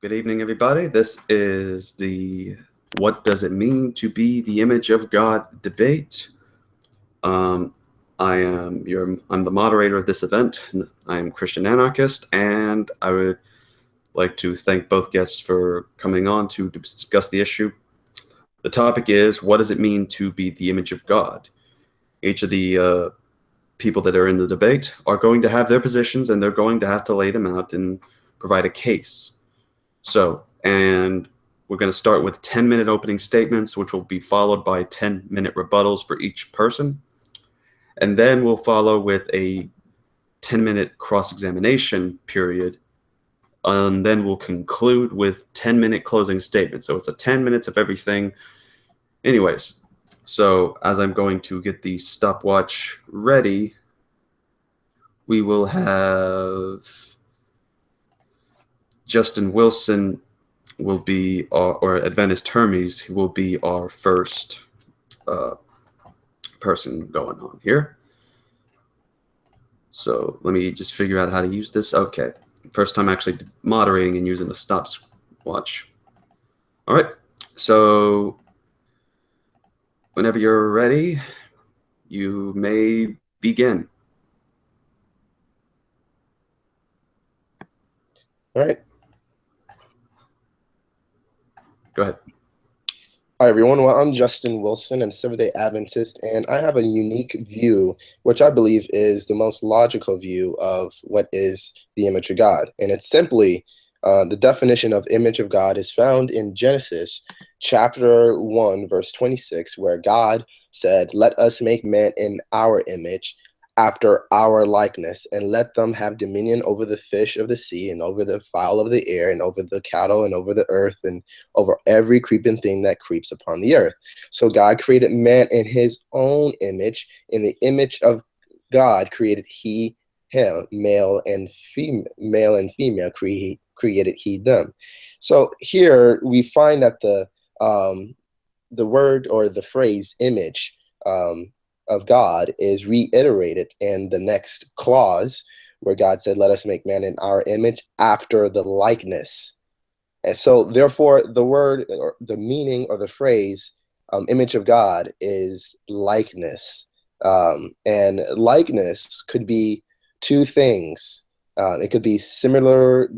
Good evening, everybody. This is the What Does It Mean to Be the Image of God debate. Um, I'm the moderator of this event. I am Christian Anarchist, and I would like to thank both guests for coming on to discuss the issue. The topic is, what does it mean to be the image of God? Each of the people that are in the debate are going to have their positions, and they're going to have to lay them out and provide a case. And we're going to start with 10-minute opening statements, which will be followed by 10-minute rebuttals for each person. And then we'll follow with a 10-minute cross-examination period. And then we'll conclude with 10-minute closing statements. So it's a 10 minutes of everything. Anyways, so as I'm going to get the stopwatch ready, we will have Justin Wilson will be or Adventist Hermes will be our first person going on here. So let me just figure out how to use this. Okay, first time actually moderating and using the stopwatch. All right, so whenever you're ready, you may begin. All right. Go ahead. Hi, everyone. Well, I'm Justin Wilson, and Seventh-day Adventist, and I have a unique view, which I believe is the most logical view of what is the image of God. And it's simply the definition of image of God is found in Genesis chapter 1, verse 26, where God said, "Let us make man in our image, after our likeness, and let them have dominion over the fish of the sea, and over the fowl of the air, and over the cattle, and over the earth, and over every creeping thing that creeps upon the earth." So God created man in his own image. In the image of God created he him, male and female created he them. So here we find that the word or the phrase image of God is reiterated in the next clause, where God said, "Let us make man in our image after the likeness." And so therefore the word or the meaning or the phrase image of God is likeness. And likeness could be two things. It could be similarity,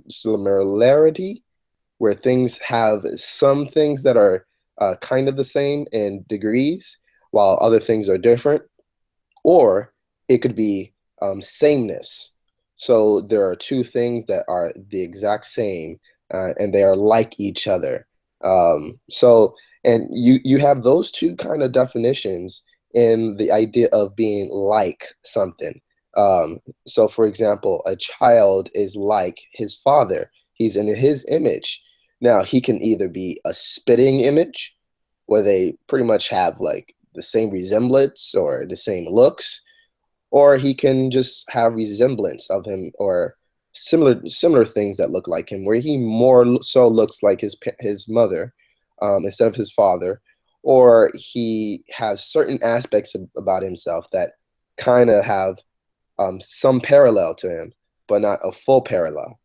where things have some things that are kind of the same in degrees, while other things are different. Or it could be sameness. So there are two things that are the exact same, and they are like each other. And you have those two kind of definitions in the idea of being like something. So for example, a child is like his father. He's in his image. Now, he can either be a spitting image, where they pretty much have like the same resemblance or the same looks, or he can just have resemblance of him or similar things that look like him, where he more so looks like his mother instead of his father, or he has certain aspects about himself that kind of have some parallel to him, but not a full parallel.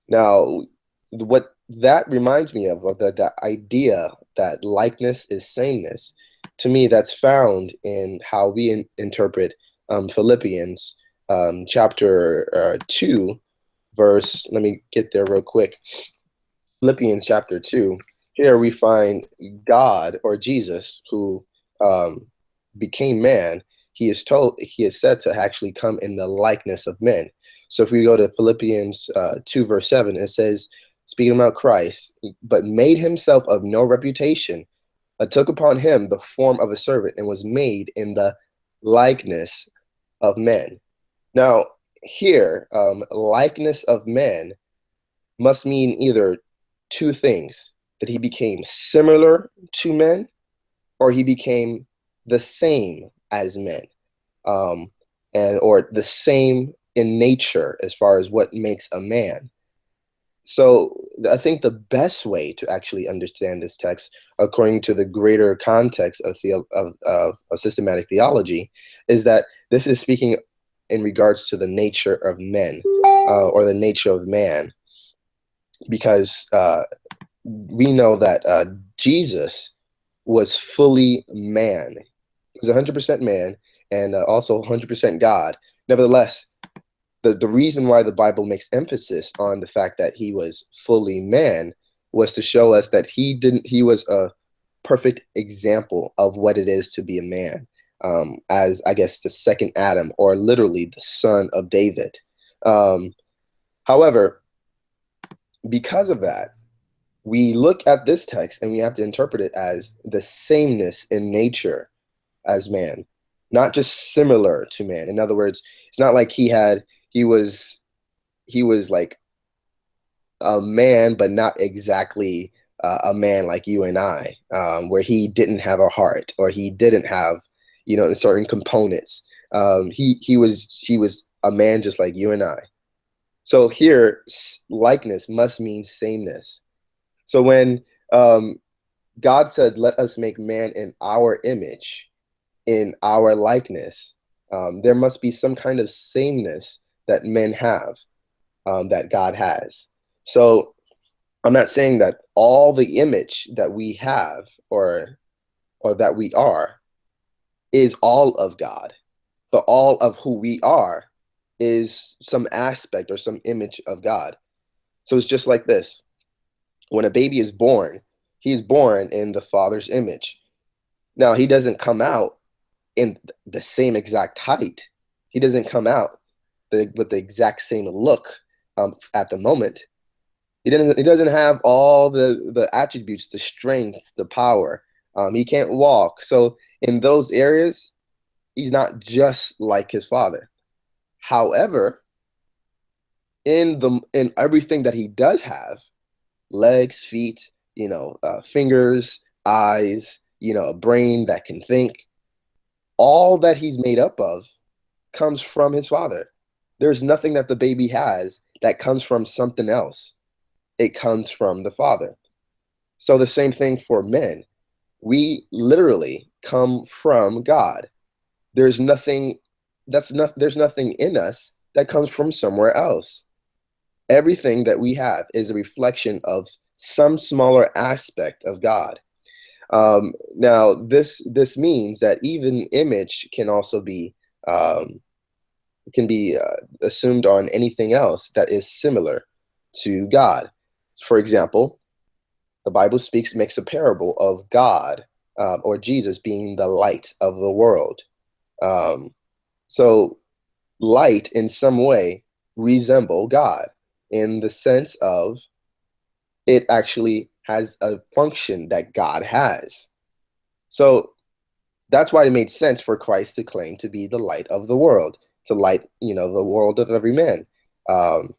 Now, what that reminds me of that idea that likeness is sameness, to me, that's found in how we interpret Philippians chapter 2, verse, let me get there real quick. Philippians chapter 2, here we find God or Jesus, who became man. He is said to actually come in the likeness of men. So if we go to Philippians 2, verse 7, it says, speaking about Christ, "But made himself of no reputation, took upon him the form of a servant, and was made in the likeness of men." Now, here, likeness of men must mean either two things: that he became similar to men, or he became the same as men, or the same in nature as far as what makes a man. So I think the best way to actually understand this text, according to the greater context of systematic theology, is that this is speaking in regards to the nature of men, or the nature of man. because we know that Jesus was fully man. He was 100% man and also 100% God. Nevertheless, the reason why the Bible makes emphasis on the fact that he was fully man was to show us that he was a perfect example of what it is to be a man, as I guess the second Adam, or literally the son of David. Um, However, because of that, we look at this text and we have to interpret it as the sameness in nature as man, not just similar to man. In other words, it's not like he was like a man, but not exactly a man like you and I, where he didn't have a heart or he didn't have, certain components. He was a man just like you and I. So here, likeness must mean sameness. So when God said, "Let us make man in our image, in our likeness," there must be some kind of sameness that men have, that God has. So I'm not saying that all the image that we have, or that we are, is all of God, but all of who we are is some aspect or some image of God. So it's just like this. When a baby is born, he is born in the father's image. Now, he doesn't come out in the same exact height. He doesn't come out with the exact same look, at the moment. He doesn't have all the attributes, the strengths, the power. He can't walk. So in those areas, he's not just like his father. However, in everything that he does have, legs, feet, fingers, eyes, a brain that can think, all that he's made up of comes from his father. There's nothing that the baby has that comes from something else. It comes from the father. So the same thing for men. We literally come from God. There's nothing there's nothing in us that comes from somewhere else. Everything that we have is a reflection of some smaller aspect of God. Now, this means that even image can also be assumed on anything else that is similar to God. For example, the Bible makes a parable of God, or Jesus being the light of the world. Um, so light in some way resemble God in the sense of it actually has a function that God has. So that's why it made sense for Christ to claim to be the light of the world, to light, the world of every man. Um,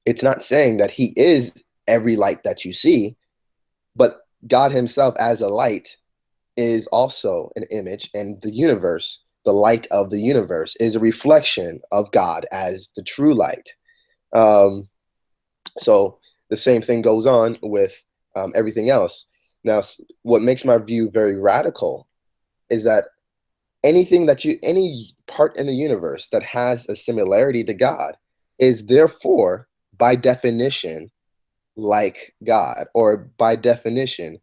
it's not saying that he is every light that you see, but God himself as a light is also an image, and the universe, the light of the universe, is a reflection of God as the true light. Um, so the same thing goes on with everything else. Now, what makes my view very radical is that any part in the universe that has a similarity to God is therefore, by definition, like God, or by definition,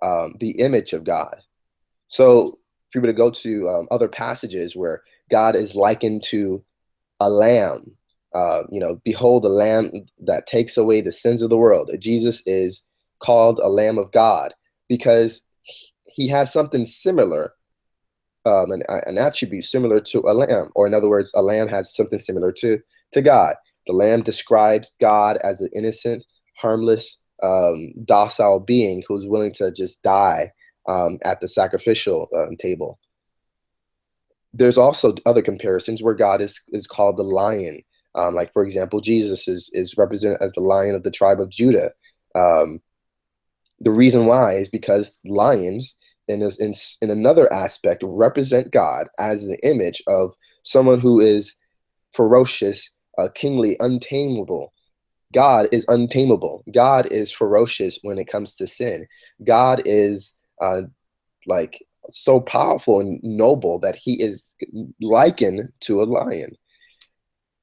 the image of God. So if you were to go to other passages where God is likened to a lamb, behold the lamb that takes away the sins of the world. Jesus is called a lamb of God because he has something similar, an attribute similar to a lamb, or in other words, a lamb has something similar to God. The lamb describes God as an innocent, harmless, docile being who's willing to just die at the sacrificial table. There's also other comparisons where God is called the lion. Like, for example, Jesus is represented as the lion of the tribe of Judah. Um, the reason why is because lions, in another aspect, represent God as the image of someone who is ferocious, kingly, untamable. God is untamable. God is ferocious when it comes to sin. God is like so powerful and noble that he is likened to a lion.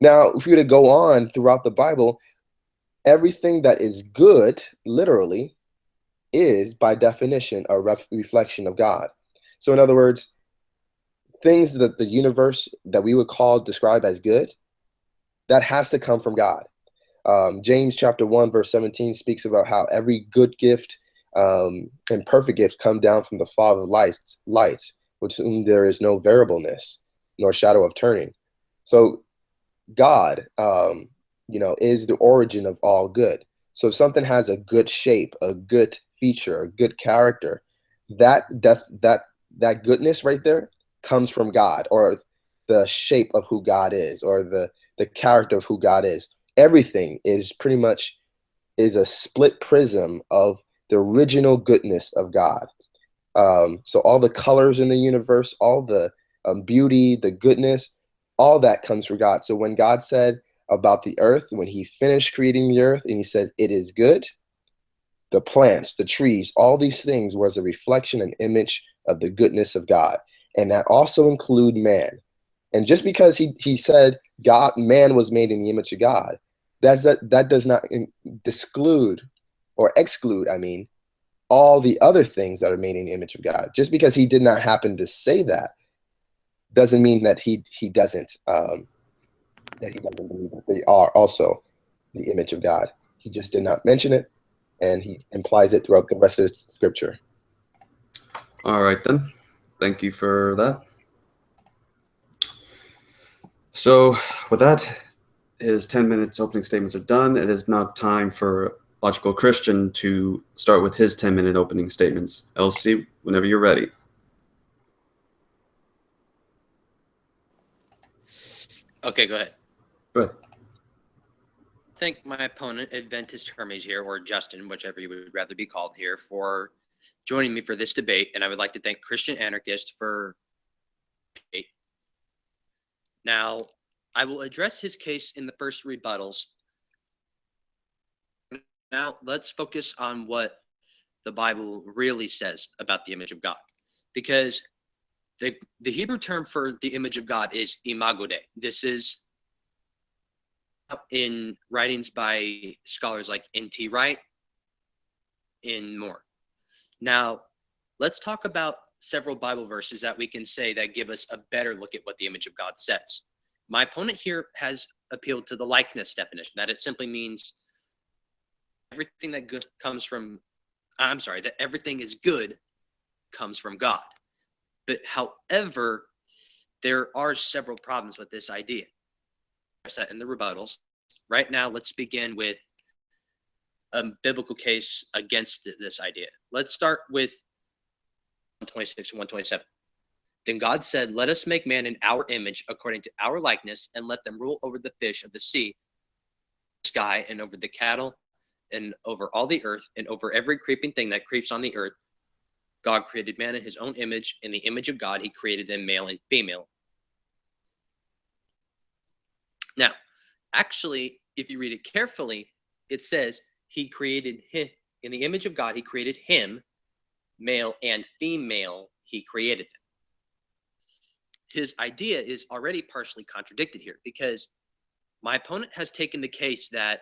Now, if we were to go on throughout the Bible, everything that is good, literally, is by definition a reflection of God. So, in other words, things that the universe that we would describe as good, that has to come from God. James chapter 1, verse 17 speaks about how every good gift and perfect gift come down from the Father of lights, which whom there is no variableness nor shadow of turning. So God, is the origin of all good. So if something has a good shape, a good feature, a good character, that goodness right there comes from God, or the shape of who God is, or the character of who God is. Everything is pretty much is a split prism of the original goodness of God. So all the colors in the universe, all the beauty, the goodness, all that comes from God. So when God said about the earth, when he finished creating the earth and he says, it is good, the plants, the trees, all these things was a reflection and image of the goodness of God. And that also include man. And just because he said man was made in the image of God, that does not exclude, I mean, all the other things that are made in the image of God. Just because he did not happen to say that doesn't mean that he doesn't believe that they are also the image of God. He just did not mention it, and he implies it throughout the rest of the scripture. All right, then. Thank you for that. So, with that, his 10 minutes opening statements are done. It is now time for Logical Christian to start with his 10-minute opening statements. LC, whenever you're ready. Okay, go ahead. Go ahead. Thank my opponent, Adventist Hermes here, or Justin, whichever you would rather be called here, for joining me for this debate. And I would like to thank Christian Anarchist for debate. Now, I will address his case in the first rebuttals. Now, let's focus on what the Bible really says about the image of God. Because the Hebrew term for the image of God is imago Dei. This is in writings by scholars like N.T. Wright and more. Now, let's talk about several Bible verses that we can say that give us a better look at what the image of God says. My opponent here has appealed to the likeness definition, that it simply means everything that good comes from, that everything is good comes from God. But however, there are several problems with this idea. I said in the rebuttals. Right now, let's begin with a biblical case against this idea. Let's start with 126 and 127. Then God said, let us make man in our image according to our likeness, and let them rule over the fish of the sea, the sky, and over the cattle, and over all the earth, and over every creeping thing that creeps on the earth. God created man in his own image. In the image of God, he created them male and female. Now, actually, if you read it carefully, it says he created him in the image of God. He created him, male and female. He created them. His idea is already partially contradicted here, because my opponent has taken the case that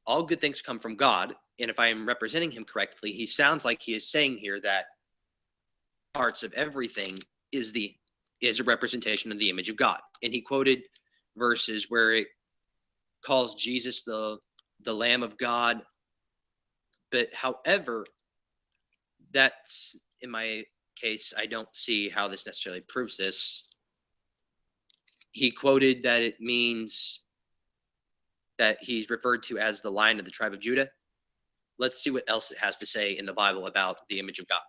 all good things come from God. And if I am representing him correctly, he sounds like he is saying here that parts of everything is a representation of the image of God. And he quoted verses where it calls Jesus the Lamb of God. But however, that's, in my case, I don't see how this necessarily proves this. He quoted that it means that he's referred to as the Lion of the tribe of Judah. Let's see what else it has to say in the Bible about the image of God.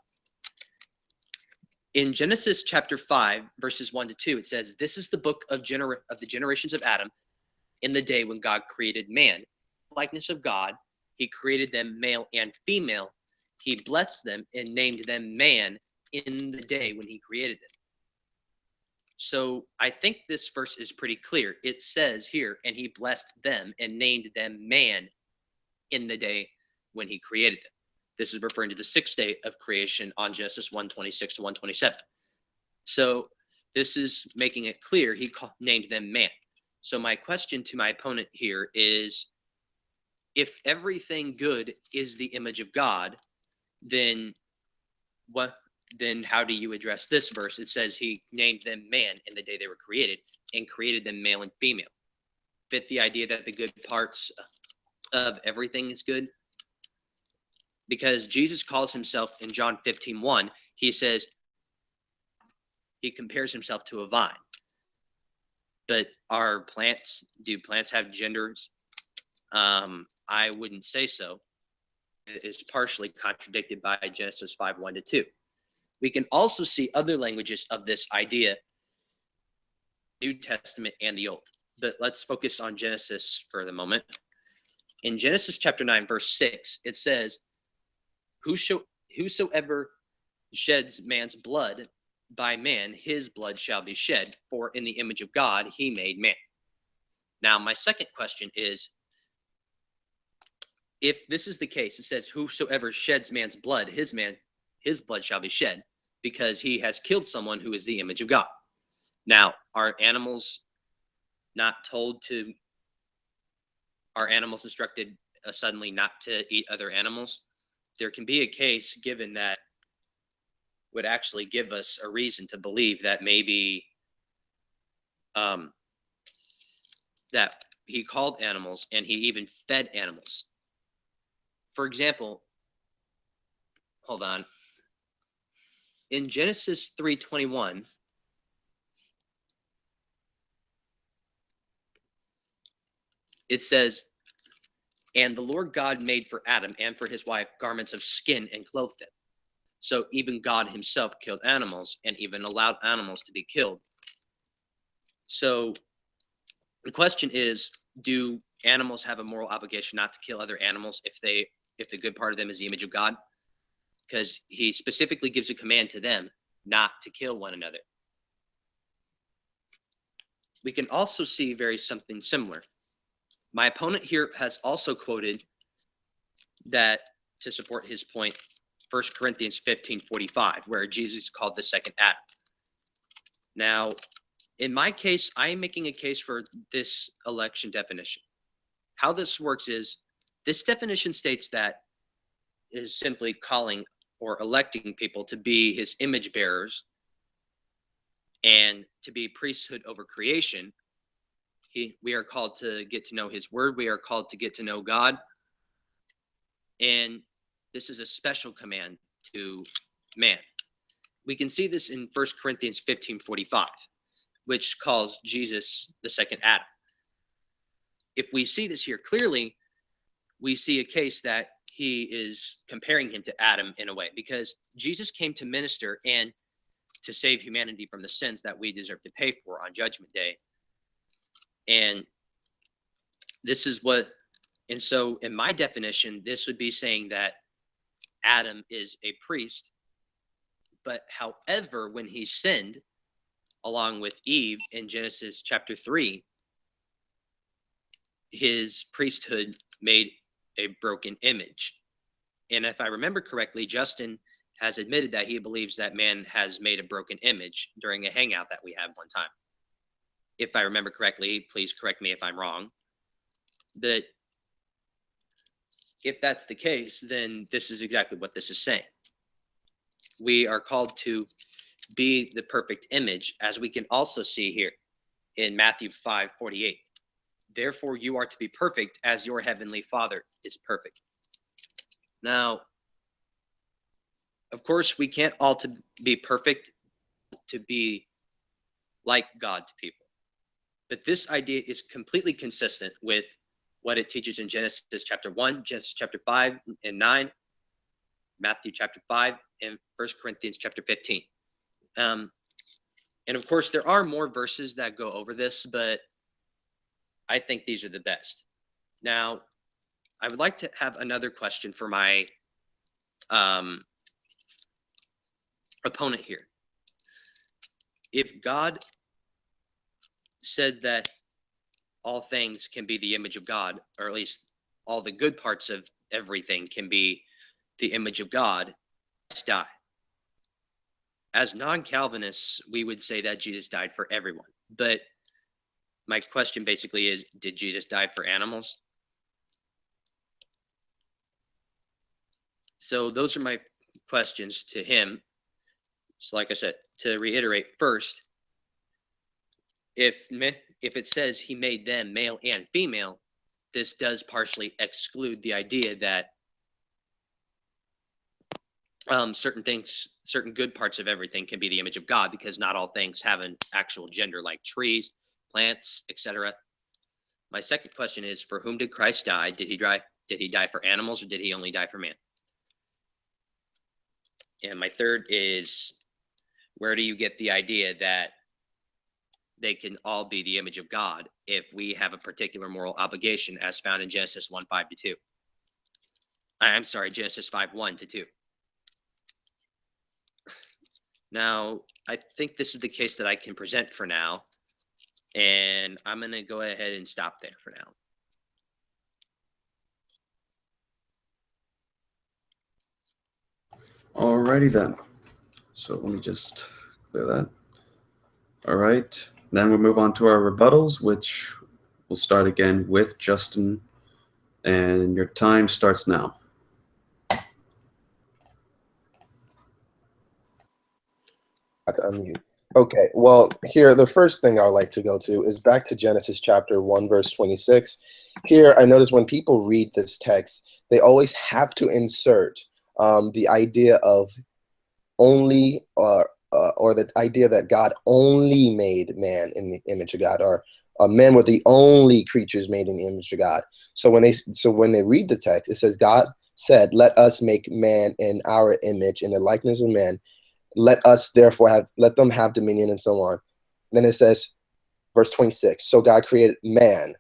In Genesis chapter 5, verses 1 to 2, it says, this is the book of the generations of Adam in the day when God created man. In the likeness of God, he created them male and female. He blessed them and named them man in the day when he created them. So I think this verse is pretty clear. It says here, and he blessed them and named them man in the day when he created them. This is referring to the sixth day of creation on Genesis 1:26 to 1:27. So this is making it clear he named them man. So my question to my opponent here is, if everything good is the image of God, then what? Then how do you address this verse? It says he named them man in the day they were created and created them male and female. Fit the idea that the good parts of everything is good? Because Jesus calls himself in John 15:1, he says, he compares himself to a vine. But do plants have genders? I wouldn't say so. It's partially contradicted by Genesis 5:1-2. We can also see other languages of this idea, New Testament and the Old. But let's focus on Genesis for the moment. In Genesis chapter 9, verse 6, it says, whosoever sheds man's blood, by man his blood shall be shed, for in the image of God he made man. Now, my second question is, if this is the case, it says, whosoever sheds man's blood, his blood shall be shed, because he has killed someone who is the image of God. Now, are animals instructed suddenly not to eat other animals? There can be a case given that would actually give us a reason to believe that maybe that he called animals and he even fed animals. For example, hold on. In Genesis 3:21, it says, and the Lord God made for Adam and for his wife garments of skin and clothed them. So even God himself killed animals and even allowed animals to be killed. So the question is, do animals have a moral obligation not to kill other animals if the good part of them is the image of God? Because he specifically gives a command to them not to kill one another. We can also see something similar. My opponent here has also quoted that to support his point, 1 Corinthians 15:45, where Jesus called the second Adam. Now, in my case, I am making a case for this election definition. How this works is, this definition states that it is simply calling or electing people to be his image bearers and to be priesthood over creation. We are called to get to know his word. We are called to get to know God. And this is a special command to man. We can see this in 1 Corinthians 15:45, which calls Jesus the second Adam. If we see this here clearly, we see a case that he is comparing him to Adam in a way, because Jesus came to minister and to save humanity from the sins that we deserve to pay for on Judgment Day. And so in my definition, this would be saying that Adam is a priest. But however, when he sinned, along with Eve in Genesis chapter 3, his priesthood made a broken image. And if I remember correctly, Justin has admitted that he believes that man has made a broken image during a hangout that we had one time. If I remember correctly, please correct me if I'm wrong. But if that's the case, then this is exactly what this is saying. We are called to be the perfect image, as we can also see here in Matthew 5:48. Therefore, you are to be perfect as your heavenly Father is perfect. Now, of course, we can't all to be perfect, to be like God to people. But this idea is completely consistent with what it teaches in Genesis chapter 1, Genesis chapter 5 and 9, Matthew chapter 5, and 1 Corinthians chapter 15. And of course, there are more verses that go over this, but I think these are the best. Now, I would like to have another question for my opponent here. If God said that all things can be the image of God, or at least all the good parts of everything can be the image of God, Christ died. As non-Calvinists, we would say that Jesus died for everyone. But my question basically is, did Jesus die for animals? So those are my questions to him. So like I said, to reiterate, first, if it says he made them male and female, this does partially exclude the idea that certain good parts of everything can be the image of God, because not all things have an actual gender, like trees, plants, etc. My second question is, for whom did Christ die? Did he die for animals, or did he only die for man? And my third is, where do you get the idea that they can all be the image of God if we have a particular moral obligation as found in Genesis 1:5-2? I'm sorry, Genesis 5:1-2. Now, I think this is the case that I can present for now, and I'm going to go ahead and stop there for now. Alrighty then. So let me just clear that. All right. Then we'll move on to our rebuttals, which we'll start again with Justin. And your time starts now. Unmute. Okay, well, here, the first thing I would like to go to is back to Genesis chapter 1, verse 26. Here, I notice when people read this text, they always have to insert the idea of only, or the idea that God only made man in the image of God, or men were the only creatures made in the image of God. So when they read the text, it says, God said, let us make man in our image, in the likeness of man. Let us therefore let them have dominion, and so on. Then it says, verse 26, so God created man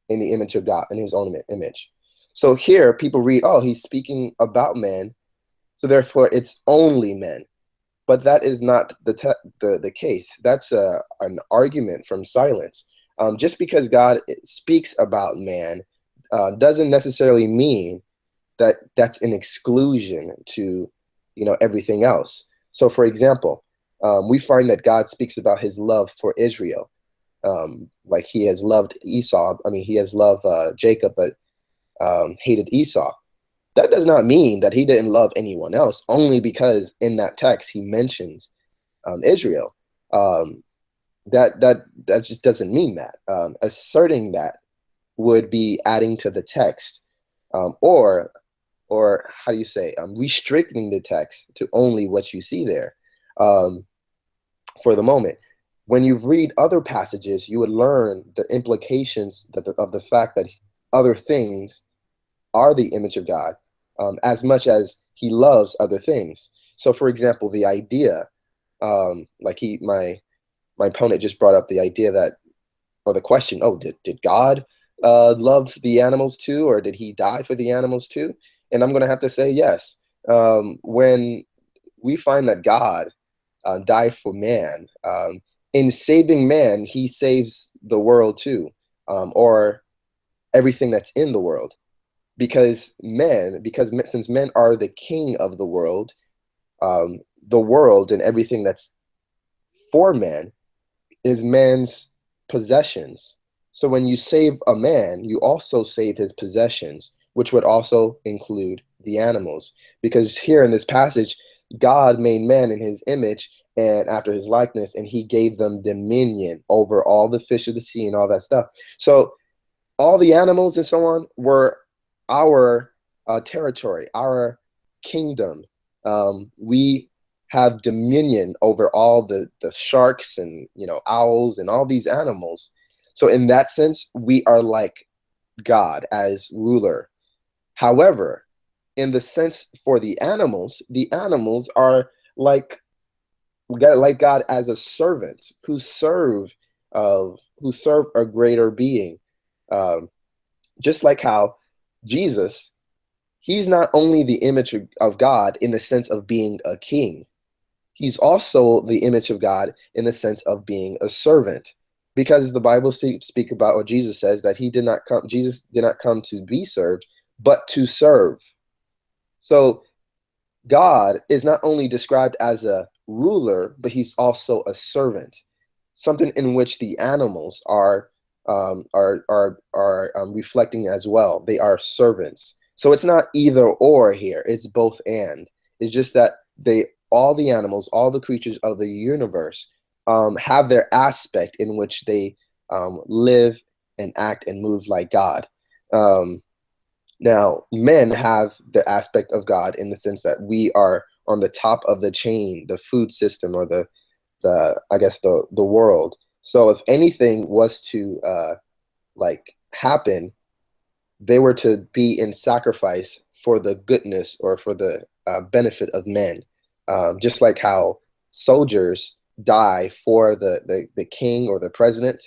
in the image of God, in his own image. So here people read, oh, he's speaking about man, so therefore it's only men. But that is not the case. That's an argument from silence. Just because God speaks about man doesn't necessarily mean that that's an exclusion to everything else. So, for example, we find that God speaks about his love for Israel, like he has loved Esau. I mean, he has loved Jacob, but hated Esau. That does not mean that he didn't love anyone else, only because in that text he mentions Israel. That just doesn't mean that. Asserting that would be adding to the text, or how do you say, restricting the text to only what you see there. For the moment, when you read other passages, you would learn the implications of the fact that other things are the image of God, as much as he loves other things. So, for example, the idea, like my opponent just brought up the idea that, or the question, oh, did God love the animals too, or did he die for the animals too? And I'm going to have to say yes. When we find that God died for man, in saving man, he saves the world too, or everything that's in the world. Because since men are the king of the world and everything that's for man is man's possessions. So when you save a man, you also save his possessions, which would also include the animals. Because here in this passage, God made man in his image and after his likeness, and he gave them dominion over all the fish of the sea and all that stuff. So all the animals and so on were our territory, our kingdom. We have dominion over all the sharks and owls and all these animals. So in that sense, we are like God as ruler. However, in the sense for the animals are like God as a servant who serve a greater being. Just like how Jesus, he's not only the image of God in the sense of being a king, he's also the image of God in the sense of being a servant. Because the Bible speak about, or Jesus says that Jesus did not come to be served, but to serve. So God is not only described as a ruler, but he's also a servant, something in which the animals are reflecting as well. They are servants. So it's not either or here. It's both and. It's just that all the animals, all the creatures of the universe have their aspect in which they live and act and move like God. Um, Now, men have the aspect of God in the sense that we are on the top of the chain, the food system, or the I guess the world. So if anything was to like happen, they were to be in sacrifice for the goodness or for the benefit of men. Just like how soldiers die for the king or the president.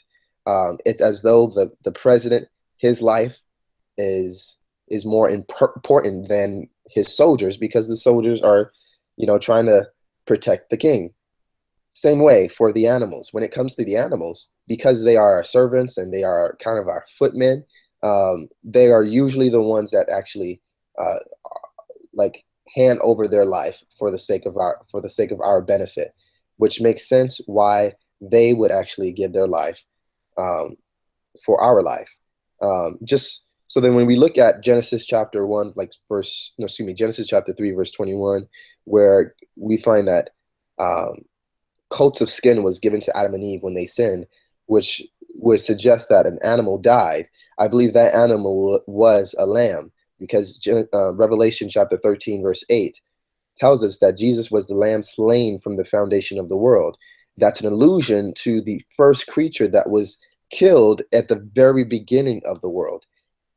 It's as though the president, his life is more important than his soldiers, because the soldiers are, trying to protect the king. Same way for the animals. When it comes to the animals, because they are our servants and they are kind of our footmen, they are usually the ones that actually uh, like hand over their life for the sake of our benefit, which makes sense why they would actually give their life um, for our life. Just so then when we look at Genesis chapter 1, like Genesis chapter 3, verse 21, where we find that coats of skin was given to Adam and Eve when they sinned, which would suggest that an animal died. I believe that animal was a lamb, because Revelation chapter 13, verse 8 tells us that Jesus was the lamb slain from the foundation of the world. That's an allusion to the first creature that was killed at the very beginning of the world.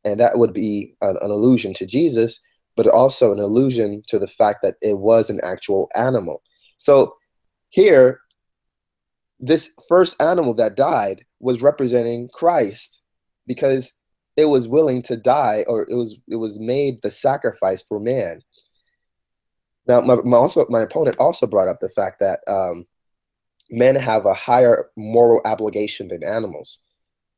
And that would be an allusion to Jesus, but also an allusion to the fact that it was an actual animal. So here, this first animal that died was representing Christ, because it was willing to die, or it was made the sacrifice for man. Now, my opponent also brought up the fact that men have a higher moral obligation than animals.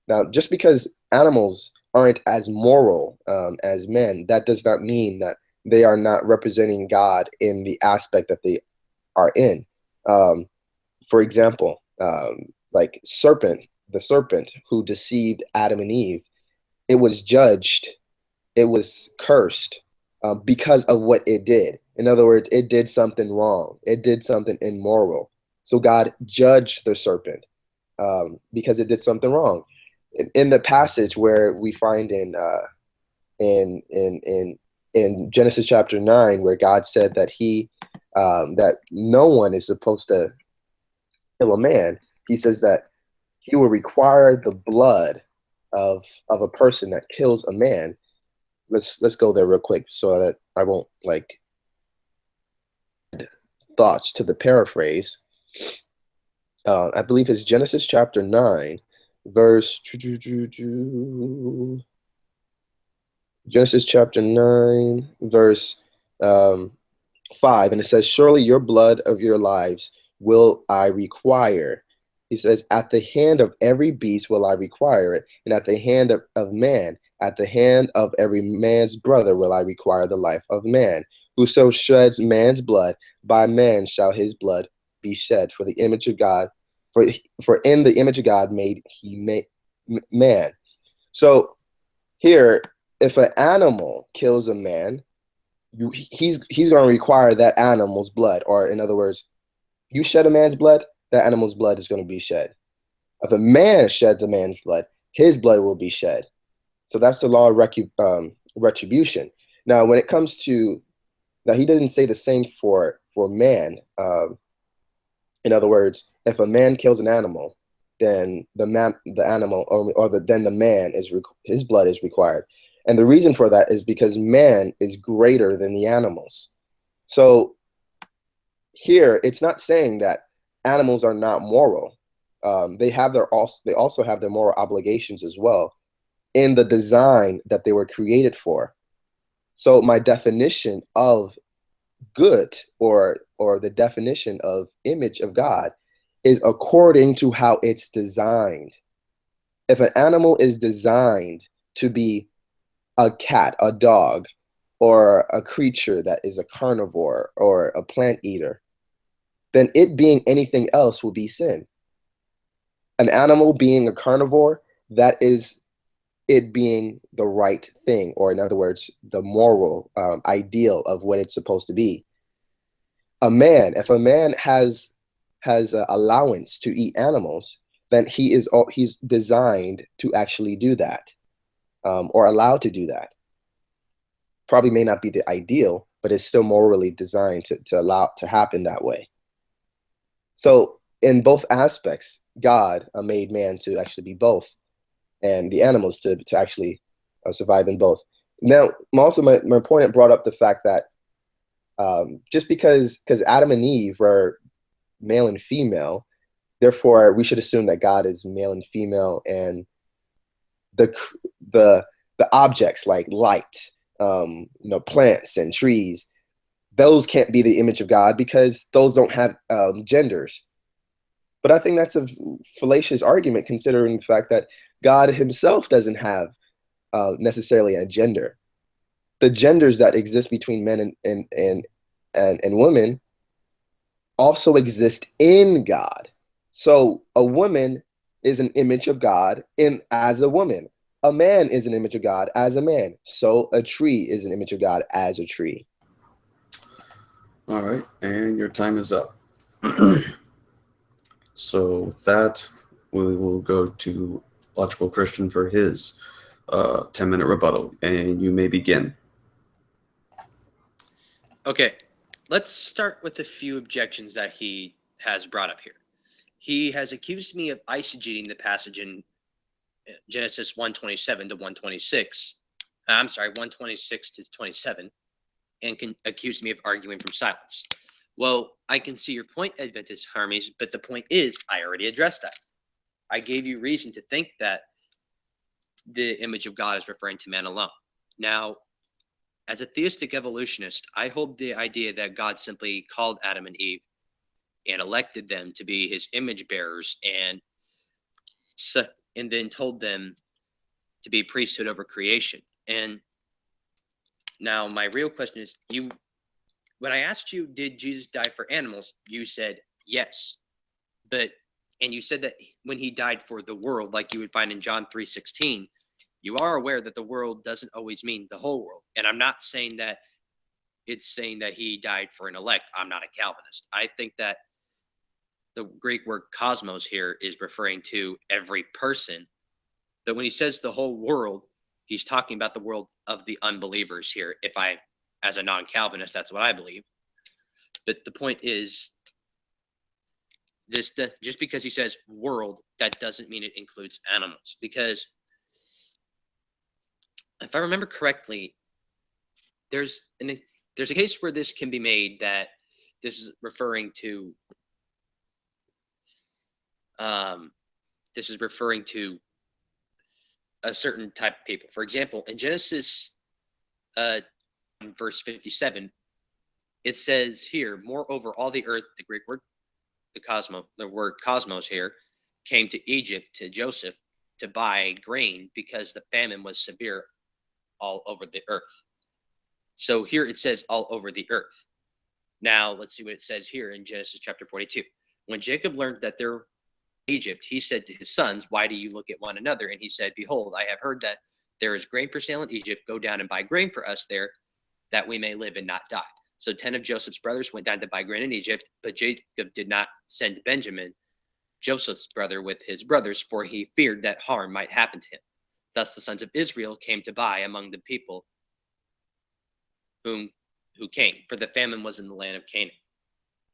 Now, just because animals aren't as moral as men, that does not mean that they are not representing God in the aspect that they are in. For example, like the serpent who deceived Adam and Eve, it was judged, it was cursed because of what it did. In other words, it did something wrong, it did something immoral. So God judged the serpent because it did something wrong. In the passage where we find in in Genesis chapter 9, where God said that that no one is supposed to kill a man, he says that he will require the blood of a person that kills a man. Let's go there real quick so that I won't like thoughts to the paraphrase. I believe it's Genesis chapter 9, verse Genesis chapter 9, verse 5, and it says, "Surely your blood of your lives will I require." He says, "At the hand of every beast will I require it, and at the hand of man, at the hand of every man's brother will I require the life of man. Whoso sheds man's blood, by man shall his blood be shed. For the image of God, for in the image of God made he man." So here, if an animal kills a man, he's going to require that animal's blood, or in other words, you shed a man's blood, that animal's blood is going to be shed. If a man sheds a man's blood, his blood will be shed. So that's the law of retribution. Now, when it comes to, now he doesn't say the same for man. In other words, if a man kills an animal, then the animal, then the man his blood is required. And the reason for that is because man is greater than the animals. So here, it's not saying that animals are not moral. They also have their moral obligations as well in the design that they were created for. So my definition of good, or the definition of image of God, is according to how it's designed. If an animal is designed to be a cat, a dog, or a creature that is a carnivore or a plant eater, then it being anything else will be sin. An animal being a carnivore, that is it being the right thing, or in other words, the moral ideal of what it's supposed to be. If a man has allowance to eat animals, then he's designed to actually do that, or allowed to do that. Probably may not be the ideal, but it's still morally designed to allow it to happen that way. So in both aspects, God made man to actually be both, and the animals to actually survive in both. Now, also my opponent brought up the fact that just because Adam and Eve were male and female, therefore we should assume that God is male and female, and the the objects like light, plants and trees, those can't be the image of God because those don't have genders. But I think that's a fallacious argument, considering the fact that God himself doesn't have necessarily a gender. The genders that exist between men and women also exist in God. So a woman is an image of God as a woman. A man is an image of God as a man. So a tree is an image of God as a tree. All right, and your time is up. So with that, we will go to Logical Christian for his 10-minute rebuttal, and you may begin. Okay, let's start with a few objections that he has brought up here. He has accused me of eisegeting the passage in Genesis 1:27 to 126. I'm sorry, 126 to 27, and accused me of arguing from silence. Well, I can see your point, Adventist Hermes, but the point is, I already addressed that. I gave you reason to think that the image of God is referring to man alone. Now, as a theistic evolutionist, I hold the idea that God simply called Adam and Eve and elected them to be his image bearers, and then told them to be priesthood over creation. And now my real question is, when I asked you, did Jesus die for animals? You said yes. And you said that when he died for the world, like you would find in John 3:16, you are aware that the world doesn't always mean the whole world. And I'm not saying that it's saying that he died for an elect. I'm not a Calvinist. I think that the Greek word cosmos here is referring to every person. But when he says the whole world, he's talking about the world of the unbelievers here. As a non-Calvinist, that's what I believe. But the point is, just because he says world, that doesn't mean it includes animals. Because if I remember correctly, there's a case where this can be made that this is referring to a certain type of people. For example, in Genesis verse 57, it says here, moreover, all the earth, the Greek word, the word cosmos here, came to Egypt, to Joseph, to buy grain because the famine was severe all over the earth. So here it says all over the earth. Now let's see what it says here in Genesis chapter 42. When Jacob learned that there was Egypt, he said to his sons, why do you look at one another? And he said, behold, I have heard that there is grain for sale in Egypt. Go down and buy grain for us there, that we may live and not die. So 10 of Joseph's brothers went down to buy grain in Egypt, but Jacob did not send Benjamin, Joseph's brother, with his brothers, for he feared that harm might happen to him. Thus the sons of Israel came to buy among the people who came, for the famine was in the land of Canaan.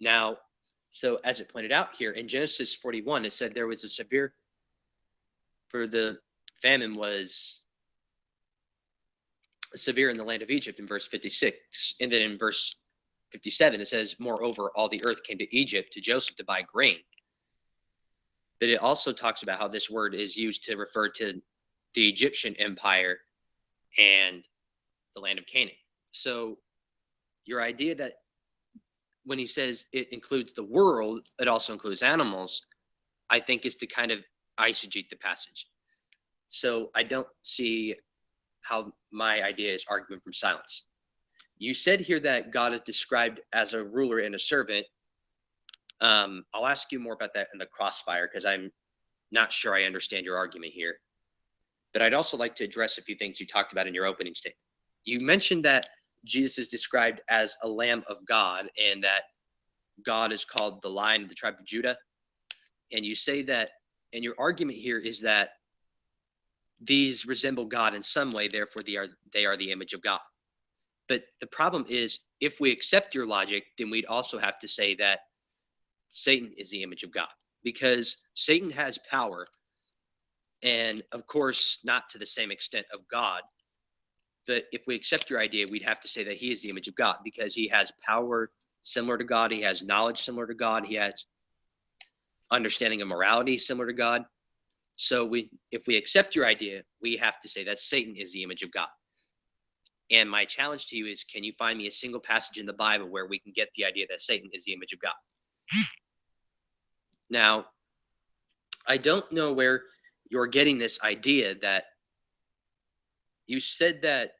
Now, so as it pointed out here in Genesis 41, it said there was the famine was severe in the land of Egypt in verse 56. And then in verse 57, it says, moreover, all the earth came to Egypt, to Joseph, to buy grain. But it also talks about how this word is used to refer to the Egyptian empire and the land of Canaan. So your idea that when he says it includes the world, it also includes animals, I think is to kind of eisegete the passage. So I don't see how my idea is arguing from silence. You said here that God is described as a ruler and a servant. I'll ask you more about that in the crossfire, because I'm not sure I understand your argument here. But I'd also like to address a few things you talked about in your opening statement. You mentioned that Jesus is described as a Lamb of God, and that God is called the Lion of the tribe of Judah. And you say that, and your argument here is that these resemble God in some way, therefore they are the image of God. But the problem is, if we accept your logic, then we'd also have to say that Satan is the image of God, because Satan has power, and of course, not to the same extent of God. But if we accept your idea, we'd have to say that he is the image of God, because he has power similar to God, he has knowledge similar to God, he has understanding of morality similar to God. So if we accept your idea, we have to say that Satan is the image of God. And my challenge to you is, can you find me a single passage in the Bible where we can get the idea that Satan is the image of God? Now, I don't know where you're getting this idea that you said that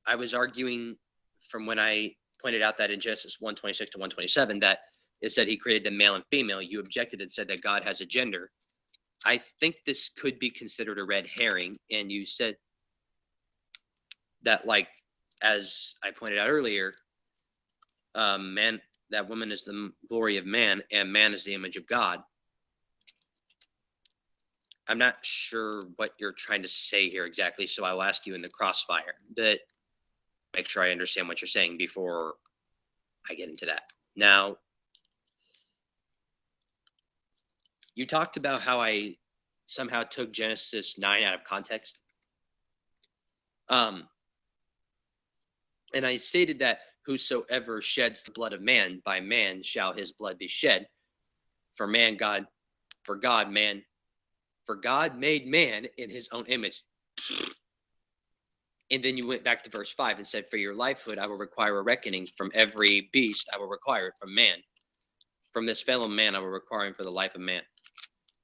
I was arguing from when I pointed out that in Genesis 1:26 to 1:27 that it said he created the male and female. You objected and said that God has a gender. I think this could be considered a red herring, and you said that, like, as I pointed out earlier, man, that woman is the glory of man, and man is the image of God. I'm not sure what you're trying to say here exactly, so I will ask you in the crossfire, but make sure I understand what you're saying before I get into that. Now, you talked about how I somehow took Genesis 9 out of context. And I stated that whosoever sheds the blood of man, by man shall his blood be shed. For God made man in his own image. And then you went back to verse 5 and said, for your lifehood, I will require a reckoning from every beast. I will require it from man. From this fellow man, I will require him for the life of man.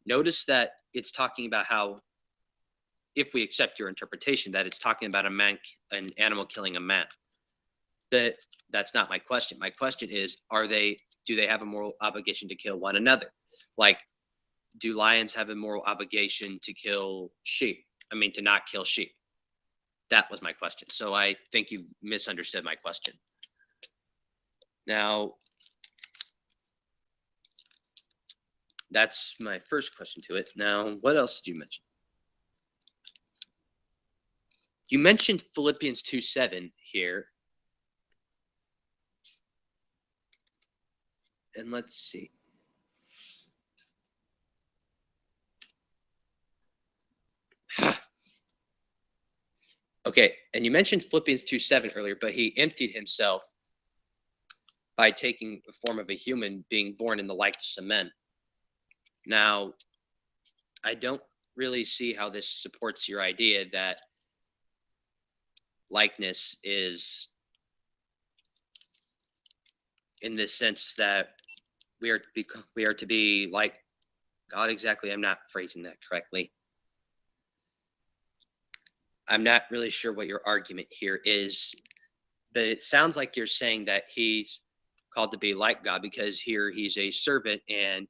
Notice that it's talking about how, if we accept your interpretation, that it's talking about an animal killing a man. That's not my question. My question is, do they have a moral obligation to kill one another? Like, do lions have a moral obligation to kill sheep? To not kill sheep. That was my question. So I think you misunderstood my question. Now, that's my first question to it. Now, what else did you mention? You mentioned Philippians 2:7 here. And let's see. Okay, and you mentioned Philippians 2:7 earlier, but he emptied himself by taking the form of a human, being born in the likeness of men. Now, I don't really see how this supports your idea that likeness is in the sense that we are to be like God exactly. I'm not phrasing that correctly. I'm not really sure what your argument here is, but it sounds like you're saying that he's called to be like God because here he's a servant and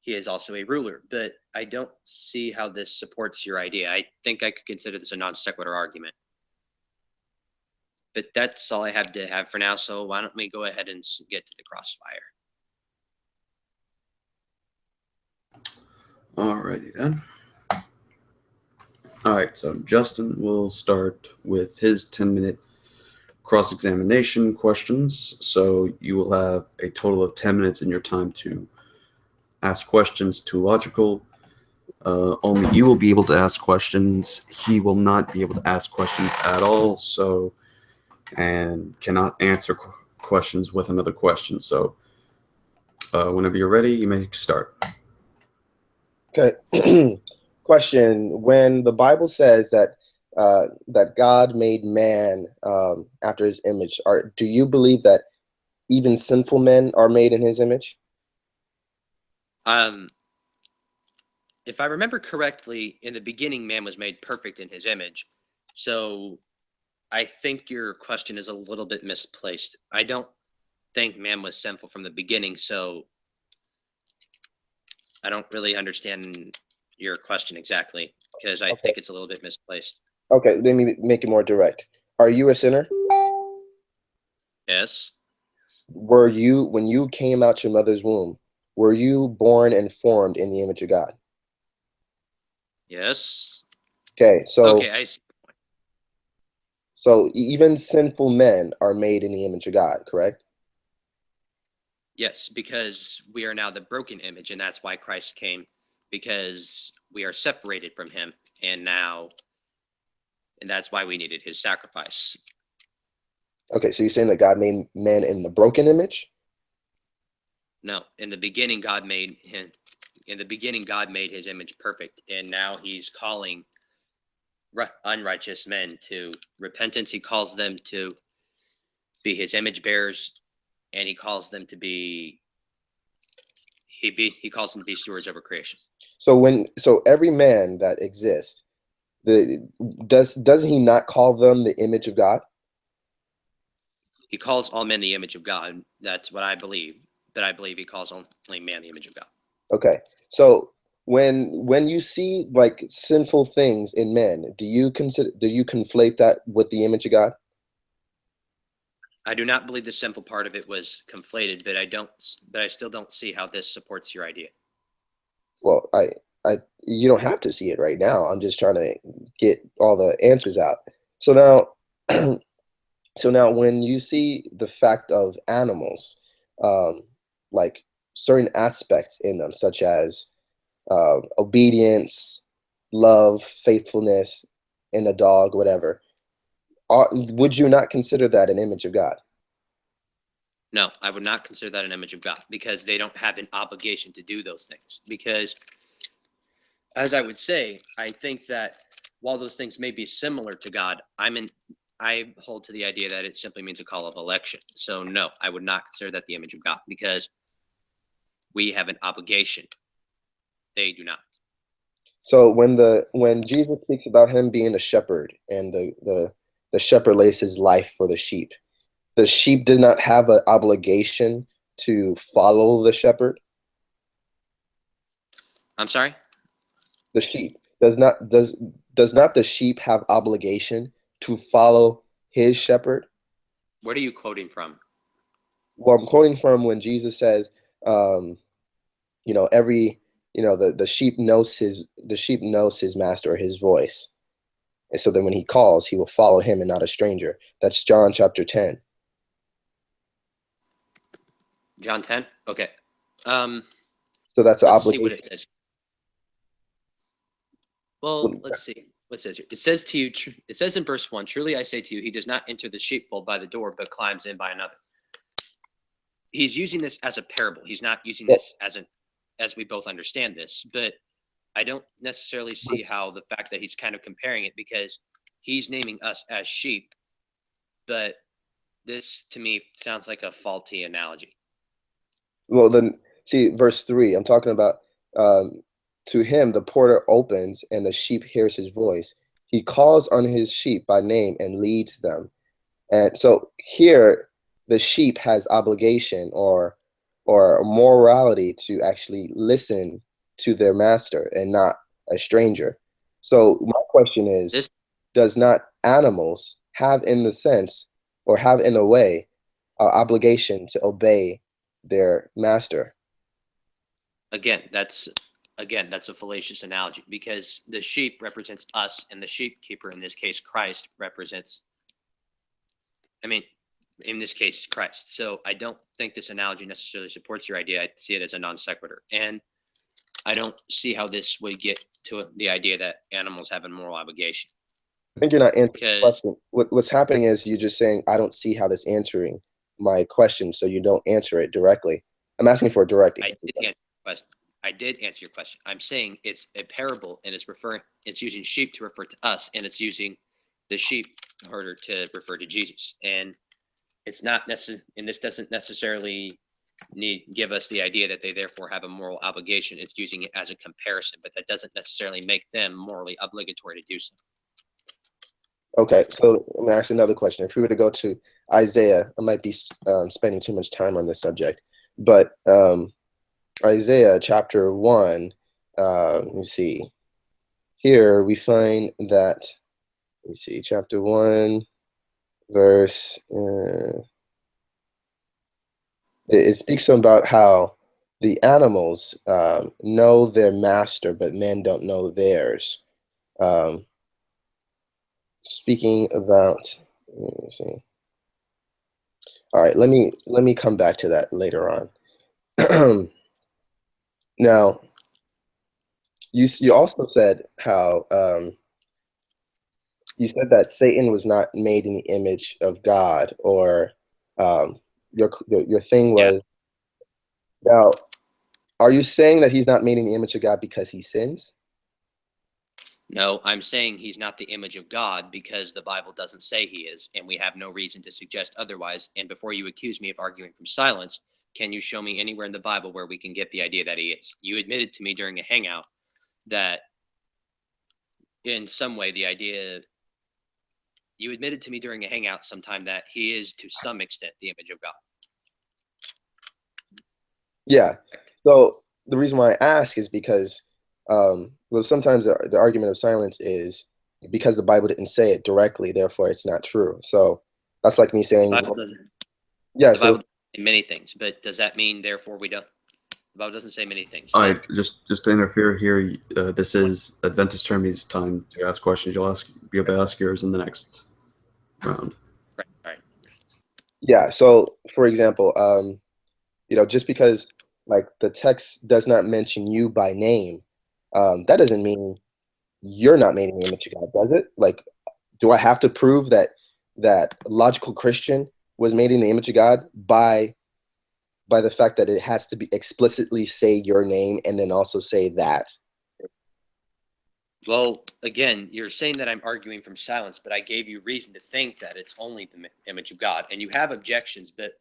he is also a ruler. But I don't see how this supports your idea. I think I could consider this a non sequitur argument. But that's all I have to have for now, so why don't we go ahead and get to the crossfire. Alrighty then. Alright, so Justin will start with his 10-minute cross-examination questions. So you will have a total of 10 minutes in your time to ask questions to Logical. Only you will be able to ask questions. He will not be able to ask questions at all, and cannot answer questions with another question. So whenever you're ready, you may start. Okay. Question: when the Bible says that that God made man after His image, do you believe that even sinful men are made in His image? If I remember correctly, in the beginning, man was made perfect in His image. So I think your question is a little bit misplaced. I don't think man was sinful from the beginning. So I don't really understand your question exactly because I Okay. think it's a little bit misplaced. Okay, let me make it more direct. Are you a sinner? Yes. Were you, when you came out your mother's womb, were you born and formed in the image of God? Yes. Okay, so Okay, I see. even sinful men are made in the image of God, correct? Yes, because we are now the broken image, and that's why Christ came, because we are separated from him, and that's why we needed his sacrifice. Okay, so you're saying that God made men in the broken image? No, in the beginning, God made him. In the beginning, God made his image perfect, and now he's calling unrighteous men to repentance. He calls them to be his image bearers, and he calls them to be he calls them to be stewards over creation. So every man that exists, the does he not call them the image of God? He calls all men the image of God. That's what I believe. But I believe he calls only man the image of God. Okay. So when you see like sinful things in men, do you conflate that with the image of God? I do not believe the sinful part of it was conflated, but I still don't see how this supports your idea. Well, you don't have to see it right now. I'm just trying to get all the answers out. So now, so now when you see the fact of animals, um, like certain aspects in them, such as obedience, love, faithfulness in a dog, whatever, would you not consider that an image of God? No, I would not consider that an image of God because they don't have an obligation to do those things. Because, as I would say, I think that while those things may be similar to God, I hold to the idea that it simply means a call of election. So no, I would not consider that the image of God because we have an obligation. They do not. So when Jesus speaks about him being a shepherd and the shepherd lays his life for the sheep did not have an obligation to follow the shepherd. I'm sorry? The sheep does not the sheep have obligation to follow his shepherd? What are you quoting from? Well, I'm quoting from when Jesus says, um, every the sheep knows his master or his voice, and so then when he calls, he will follow him and not a stranger. That's John chapter 10. John 10? Okay. Um, So that's an let's see what obligation. it says. Well, let's see what it says here. It says to you, it says in verse 1, truly I say to you, he does not enter the sheepfold by the door, but climbs in by another. He's using this as a parable. He's not using this as we both understand this, but I don't necessarily see how the fact that he's kind of comparing it because he's naming us as sheep, but this to me sounds like a faulty analogy. Well, then see verse 3. I'm talking about um, to him the porter opens and the sheep hears his voice. He calls on his sheep by name and leads them. And so here the sheep has obligation or morality to actually listen to their master and not a stranger. So my question is, This does not animals have in the sense or have in a way obligation to obey their master? Again, that's a fallacious analogy because the sheep represents us and the sheep keeper, in this case Christ, represents, I mean, in this case Christ. So I don't think this analogy necessarily supports your idea. I see it as a non sequitur, and I don't see how this would get to the idea that animals have a moral obligation. I think you're not answering the Because question. What's happening is you're just saying, I don't see how this answering my question, so you don't answer it directly. I'm asking for a direct I answer. did answer your question. I did answer your question. I'm saying it's a parable and it's using sheep to refer to us, and it's using the sheep herder to refer to Jesus. And it's not necessary, and this doesn't necessarily give us the idea that they therefore have a moral obligation. It's using it as a comparison, but that doesn't necessarily make them morally obligatory to do so. Okay, so I'm gonna ask another question. If we were to go to Isaiah, I might be spending too much time on this subject, but Isaiah chapter 1, let me see. Here we find that, let me see, chapter 1, verse, it speaks about how the animals know their master, but men don't know theirs. Um, speaking about, let me see. All right, let me come back to that later on. Now, you also said how you said that Satan was not made in the image of God, or your thing Yeah. was, now, are you saying that he's not made in the image of God because he sins? No, I'm saying he's not the image of God because the Bible doesn't say he is, and we have no reason to suggest otherwise. And before you accuse me of arguing from silence, can you show me anywhere in the Bible where we can get the idea that he is? You admitted to me during a hangout that in some way the idea you admitted to me during a hangout sometime that he is to some extent the image of God. Yeah. So the reason why I ask is because, well, sometimes the argument of silence is because the Bible didn't say it directly, therefore it's not true. So that's like me The saying, Bible well, doesn't. yeah. The So Bible doesn't say many things, but does that mean therefore we don't? The Bible doesn't say many things. All But right, just to interfere here, this is Adventist Hermes time to ask questions. You'll be able to ask yours in the next round. right. yeah. So for example, just because like the text does not mention you by name, that doesn't mean you're not made in the image of God, does it? Like, do I have to prove that logical Christian was made in the image of God by the fact that it has to be explicitly say your name and then also say that? Well, again, you're saying that I'm arguing from silence, but I gave you reason to think that it's only the image of God, and you have objections. But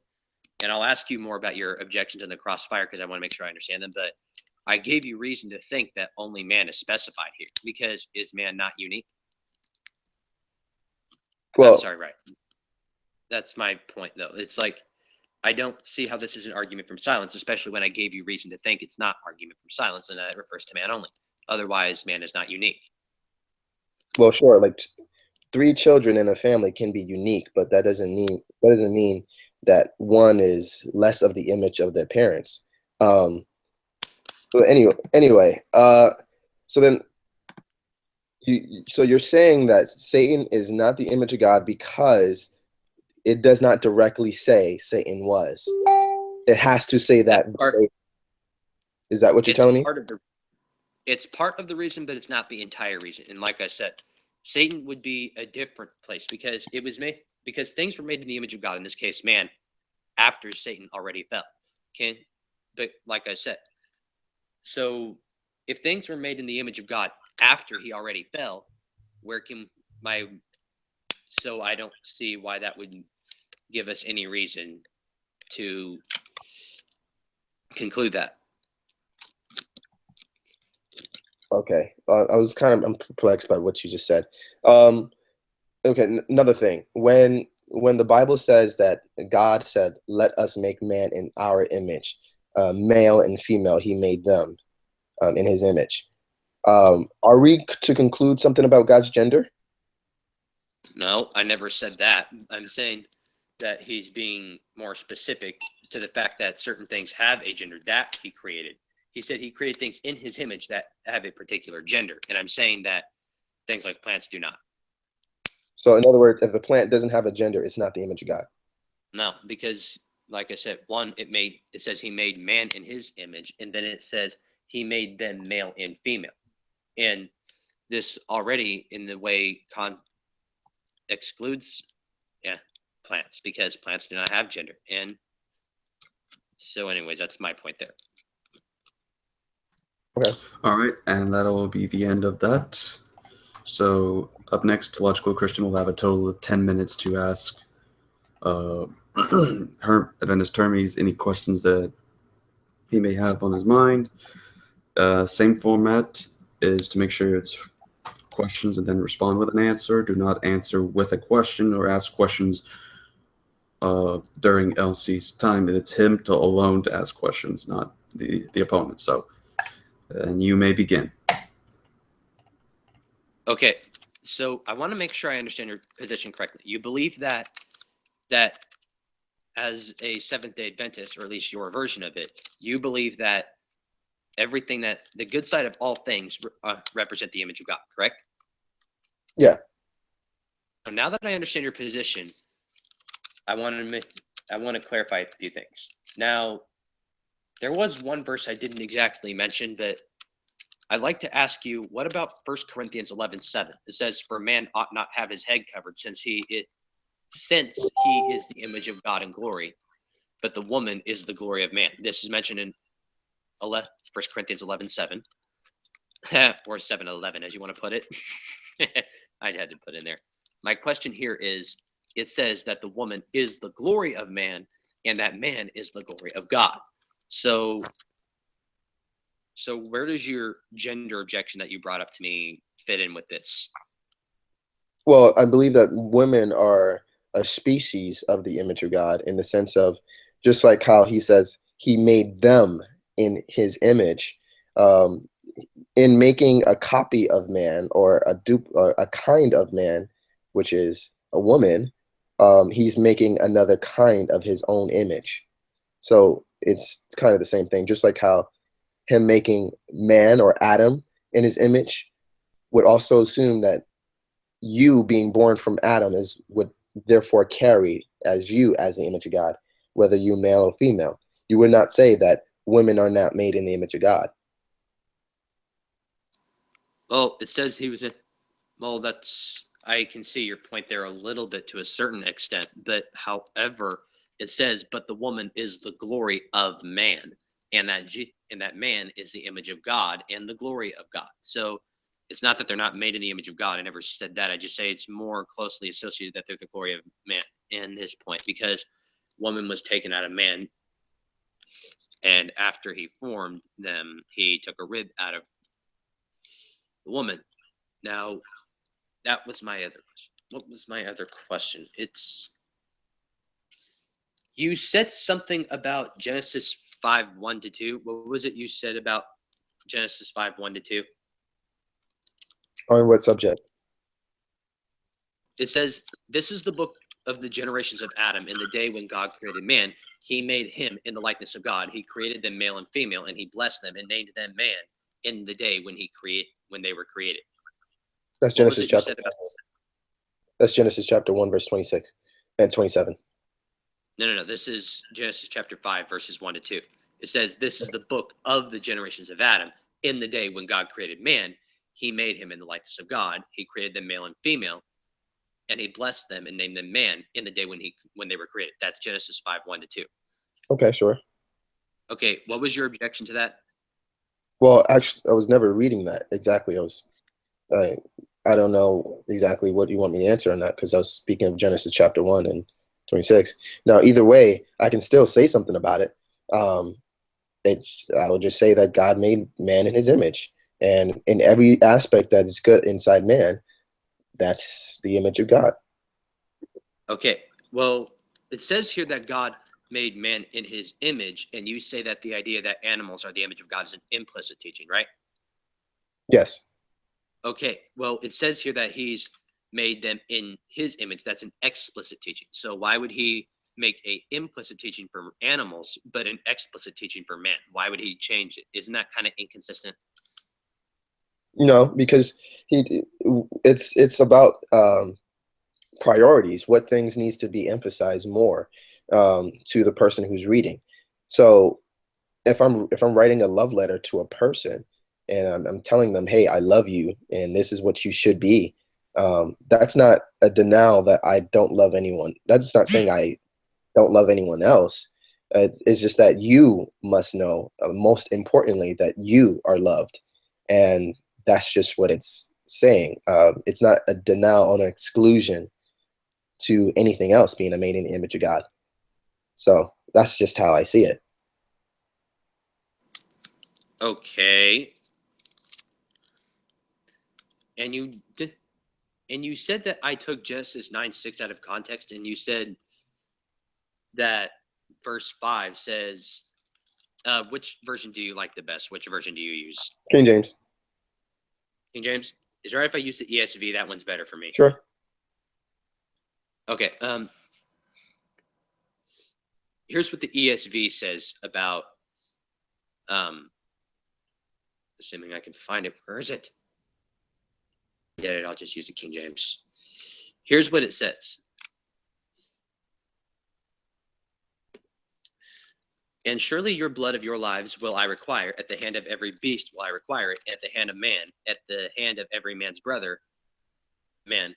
and I'll ask you more about your objections in the crossfire because I want to make sure I understand them. But I gave you reason to think that only man is specified here because is man not unique? I'm Well, sorry, right? That's my point, though. It's like I don't see how this is an argument from silence, especially when I gave you reason to think it's not argument from silence, and that it refers to man only. Otherwise, man is not unique. well, sure. Like three children in a family can be unique, but that doesn't mean that one is less of the image of their parents. Um, but anyway, so then so you're saying that Satan is not the image of God because it does not directly say Satan was. It has to say That's that. part. Is that what you're It's telling me? part of the. It's part of the reason, but it's not the entire reason. And like I said, Satan would be a different place because it was made because things were made in the image of God. In this case, man, after Satan already fell. Okay, but like I said, so if things were made in the image of God after he already fell, where can my so I don't see why that would give us any reason to conclude that. Okay. I'm perplexed by what you just said. Um, okay, another thing. When the Bible says that God said, "Let us make man in our image," male and female, He made them in His image. Are we to conclude something about God's gender? No, I never said that. I'm saying that he's being more specific to the fact that certain things have a gender that he created. He said he created things in his image that have a particular gender. And I'm saying that things like plants do not. So, in other words, if a plant doesn't have a gender, it's not the image of God. No, because like I said, one, it says he made man in his image, and then it says he made them male and female. And this already in the way excludes plants because plants do not have gender. And so anyways, that's my point there. Okay. All right, and that'll be the end of that. So up next, Logical Christian will have a total of 10 minutes to ask Adventist Hermes any questions that he may have on his mind. Same format is to make sure it's questions and then respond with an answer. Do not answer with a question or ask questions during LC's time. It's him alone to ask questions, not the opponent. So, and you may begin. Okay, so I want to make sure I understand your position correctly. You believe that as a Seventh-day Adventist, or at least your version of it, you believe that everything, that the good side of all things represent the image of God, correct? Yeah. So now that I understand your position, I want to clarify a few things. Now, there was one verse I didn't exactly mention, but I'd like to ask you, what about 1 Corinthians 11:7? It says, "For man ought not have his head covered, since he is the image of God in glory, but the woman is the glory of man." This is mentioned in 1 Corinthians 11:7, or 7:11, as you want to put it. I had to put in there. My question here is, it says that the woman is the glory of man, and that man is the glory of God. So where does your gender objection that you brought up to me fit in with this? Well, I believe that women are a species of the image of God, in the sense of, just like how he says he made them in his image. Um, in making a copy of man, or a kind of man, which is a woman, he's making another kind of his own image. So it's kind of the same thing, just like how him making man, or Adam, in his image would also assume that you being born from Adam would therefore carry as you as the image of God, whether you male or female. You would not say that women are not made in the image of God. Well, it says he was in. Well, I can see your point there a little bit to a certain extent, but however, it says, "But the woman is the glory of man," and that man is the image of God and the glory of God. So it's not that they're not made in the image of God. I never said that. I just say it's more closely associated that they're the glory of man in this point, because woman was taken out of man, and after he formed them, he took a rib out of the woman. Now, that was my other question. What was my other question? You said something about Genesis 5:1-2. What was it you said about Genesis 5:1-2? On what subject? It says, "This is the book of the generations of Adam. In the day when God created man, he made him in the likeness of God. He created them male and female, and he blessed them and named them man in the day when they were created." That's What was Genesis it you chapter. said about? That's Genesis chapter 1, verse 26 and 27. No. This is Genesis chapter 5, verses 1-2. It says, "This is the book of the generations of Adam. In the day when God created man, he made him in the likeness of God. He created them male and female, and he blessed them and named them man in the day when they were created." That's Genesis 5:1-2. Okay, sure. Okay, what was your objection to that? Well, actually, I was never reading that exactly. I, I don't know exactly what you want me to answer on that, because I was speaking of Genesis chapter 1 and 26. Now, either way, I can still say something about it. Um, I would just say that God made man in his image, and in every aspect that is good inside man, that's the image of God. Okay, well, it says here that God made man in his image, and you say that the idea that animals are the image of God is an implicit teaching, right? Yes. Okay, well, it says here that he's made them in his image. That's an explicit teaching. So why would he make a implicit teaching for animals, but an explicit teaching for man? Why would he change it? Isn't that kind of inconsistent? Because it's about priorities. What things needs to be emphasized more to the person who's reading. So if I'm writing a love letter to a person, and I'm telling them, hey, I love you, and this is what you should be, that's not a denial that I don't love anyone. That's not saying I don't love anyone else. It's just that you must know, most importantly, that you are loved, and that's just what it's saying. It's not a denial or an exclusion to anything else being made in the image of God. So that's just how I see it. Okay. And you said that I took Genesis 9:6 out of context, and you said that verse 5 says Which version do you like the best? Which version do you use? King James. King James? Is it all right if I use the ESV? That one's better for me. Sure. Okay. Here's what the ESV says about, assuming I can find it. Where is it? Get it? I'll just use the King James. Here's what it says. And surely your blood of your lives will I require, at the hand of every beast will I require it, at the hand of man, at the hand of every man's brother. Man,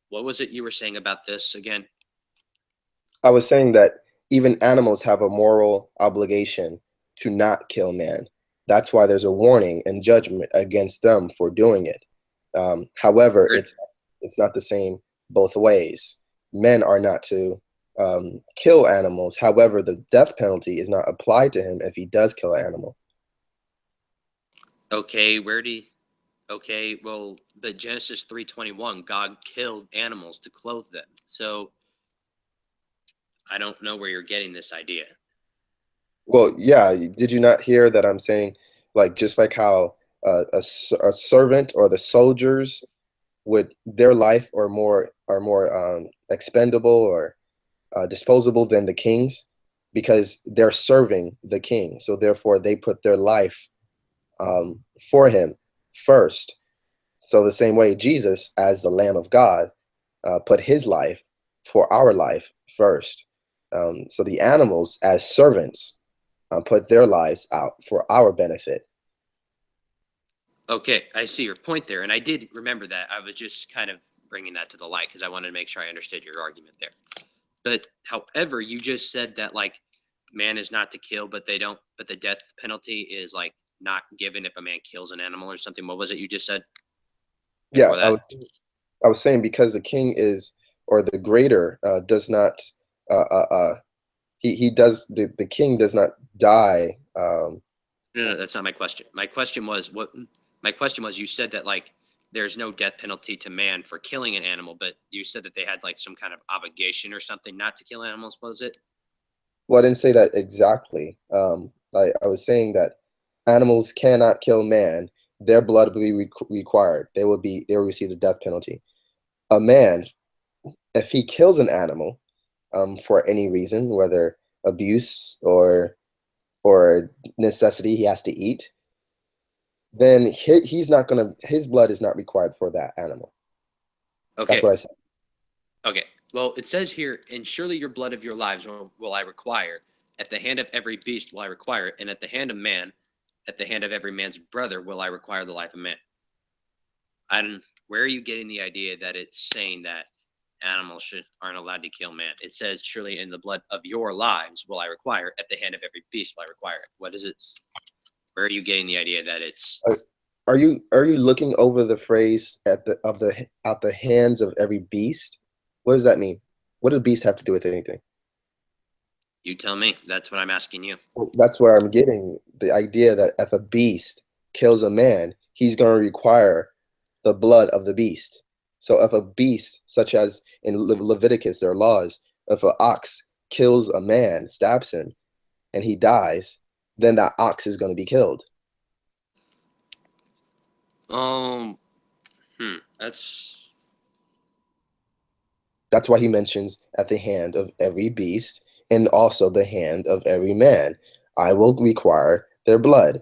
what was it you were saying about this again? I was saying that even animals have a moral obligation to not kill man. That's why there's a warning and judgment against them for doing it. However, it's not the same both ways. Men are not to kill animals. However, the death penalty is not applied to him if he does kill an animal. Okay, okay, well, but Genesis 3:21, God killed animals to clothe them. So I don't know where you're getting this idea. Well, yeah, did you not hear that I'm saying, like, just like how a servant or the soldiers would, their life are more expendable or disposable than the king's, because they're serving the king. So therefore, they put their life for him first. So the same way, Jesus, as the Lamb of God, put his life for our life first. So the animals, as servants, put their lives out for our benefit. Okay, I see your point there, and I did remember that. I was just kind of bringing that to the light because I wanted to make sure I understood your argument there. But however, you just said that like man is not to kill, but the death penalty is like not given if a man kills an animal or something. What was it you just said Yeah, before that? I was saying, because the king is, or the greater does not he does, the king does not die. No, that's not my question. My question was, you said that like there's no death penalty to man for killing an animal, but you said that they had like some kind of obligation or something not to kill animals, was it? Well, I didn't say that exactly. I was saying that animals cannot kill man. Their blood will be required. They will receive the death penalty. A man, if he kills an animal for any reason, whether abuse or necessity, he has to eat, then his blood is not required for that animal. That's Okay. what I said. Okay. Well, it says here, and surely your blood of your lives will I require. At the hand of every beast will I require it, and at the hand of man, at the hand of every man's brother will I require the life of man. And where are you getting the idea that it's saying that animals aren't allowed to kill man? It says, surely in the blood of your lives will I require, at the hand of every beast will I require it. What is it? Where are you getting the idea that it's? Are you looking over the phrase at the hands of every beast? What does that mean? What do beasts have to do with anything? You tell me. That's what I'm asking you. Well, that's where I'm getting the idea that if a beast kills a man, he's going to require the blood of the beast. So if a beast, such as in Leviticus, there are laws, if an ox kills a man, stabs him, and he dies, then that ox is going to be killed. That's why he mentions at the hand of every beast and also the hand of every man. I will require their blood.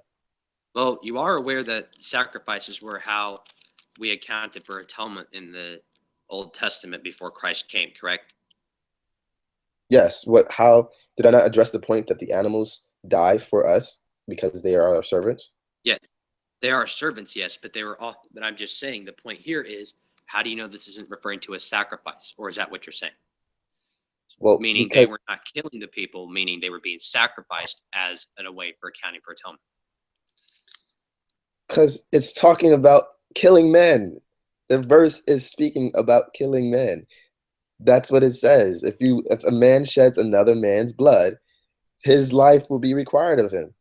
Well, you are aware that sacrifices were how we accounted for atonement in the Old Testament before Christ came, correct? Yes. How did I not address the point that the animals die for us because they are our servants? Yes, they are servants, yes, but they were all. But I'm just saying the point here is, how do you know this isn't referring to a sacrifice, or is that what you're saying? Well, meaning they were not killing the people, meaning they were being sacrificed as a way for accounting for atonement. Because it's talking about killing men. The verse is speaking about killing men. That's what it says. If a man sheds another man's blood, his life will be required of him.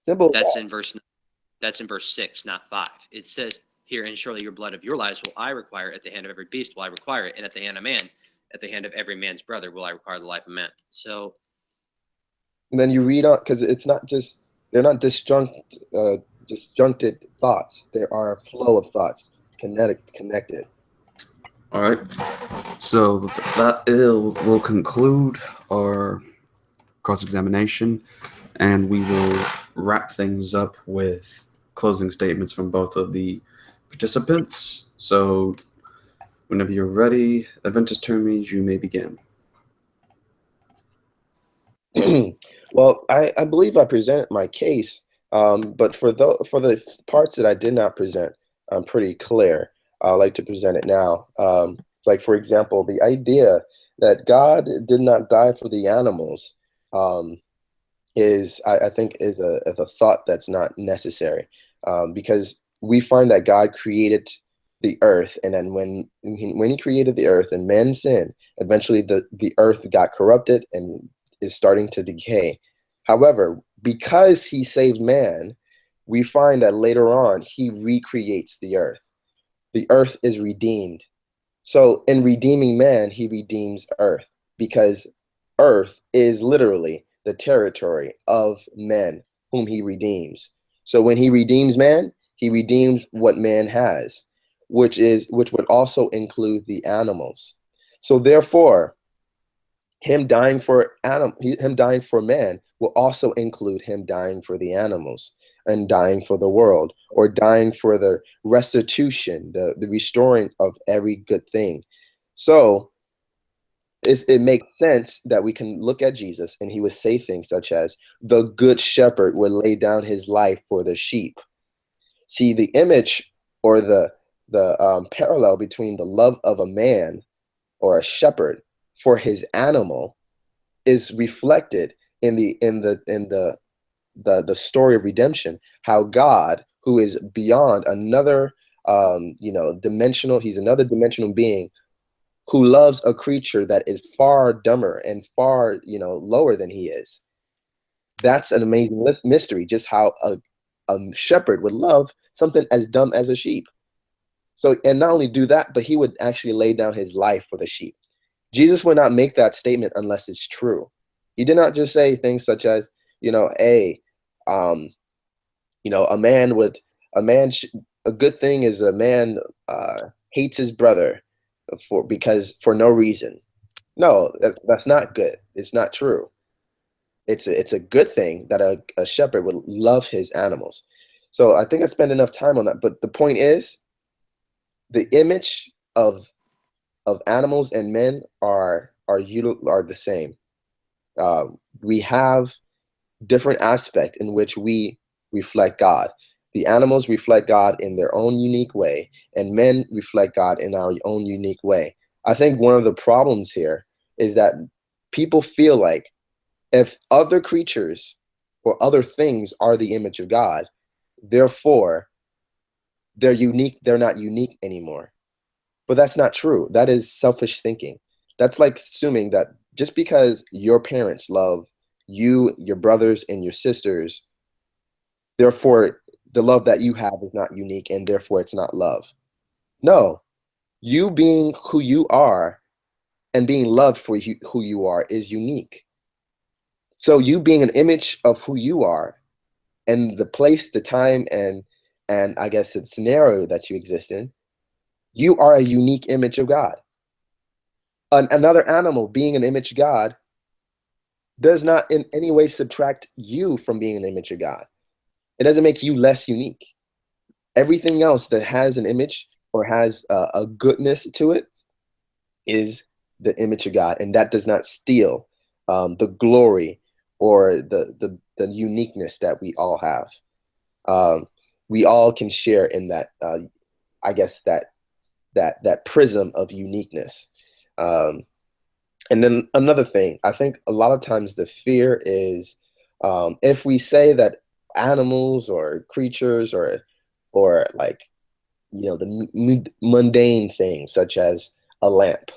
Simple. That's in verse 6, not 5. It says here, and surely your blood of your lives will I require, at the hand of every beast will I require it, and at the hand of man, at the hand of every man's brother will I require the life of man. So And then you read on, because it's not just, they're not disjuncted thoughts. There are a flow of thoughts connected. All right. So that will conclude our cross-examination, and we will wrap things up with closing statements from both of the participants. So whenever you're ready, Adventist Hermes, you may begin. Well, I believe I presented my case, but for the parts that I did not present, I'm pretty clear. I like to present it now. It's like, for example, the idea that God did not die for the animals I think, is a thought that's not necessary, because we find that God created the earth, and then when he created the earth and man sinned, eventually the earth got corrupted and is starting to decay. However, because he saved man, we find that later on he recreates the earth. The earth is redeemed. So in redeeming man, he redeems earth, because earth is literally the territory of men whom he redeems. So when he redeems man, he redeems what man has, which would also include the animals. So therefore, him dying for man will also include him dying for the animals and dying for the world, or dying for the restitution, the restoring of every good thing. So it makes sense that we can look at Jesus and he would say things such as, the good shepherd would lay down his life for the sheep. See, the image, or the parallel between the love of a man or a shepherd for his animal is reflected in the story of redemption. How God, who is beyond another dimensional, he's another dimensional being who loves a creature that is far dumber and far lower than he is. That's an amazing mystery, just how a shepherd would love something as dumb as a sheep. So, and not only do that, but he would actually lay down his life for the sheep. Jesus would not make that statement unless it's true. He did not just say things such as, hey, um, a man would, a man, a good thing is a man hates his brother for no reason. No, that's not good. It's not true. It's a good thing that a shepherd would love his animals. So I think I spent enough time on that. But the point is, the image of animals and men are the same. We have different aspect in which we reflect God. The animals reflect God in their own unique way, and men reflect God in our own unique way. I think one of the problems here is that people feel like if other creatures or other things are the image of God, therefore they're unique, they're not unique anymore. But that's not true. That is selfish thinking. That's like assuming that just because your parents love you, your brothers, and your sisters, therefore the love that you have is not unique and therefore it's not love. No, you being who you are and being loved for who you are is unique. So you being an image of who you are, and the place, the time, and I guess the scenario that you exist in, you are a unique image of God. Another animal being an image of God does not in any way subtract you from being an image of God. It doesn't make you less unique. Everything else that has an image or has a goodness to it is the image of God, and that does not steal the glory or the uniqueness that we all have. We all can share in that. I guess that prism of uniqueness. And then another thing, I think a lot of times the fear is, if we say that animals or creatures or like the mundane things such as a lamp,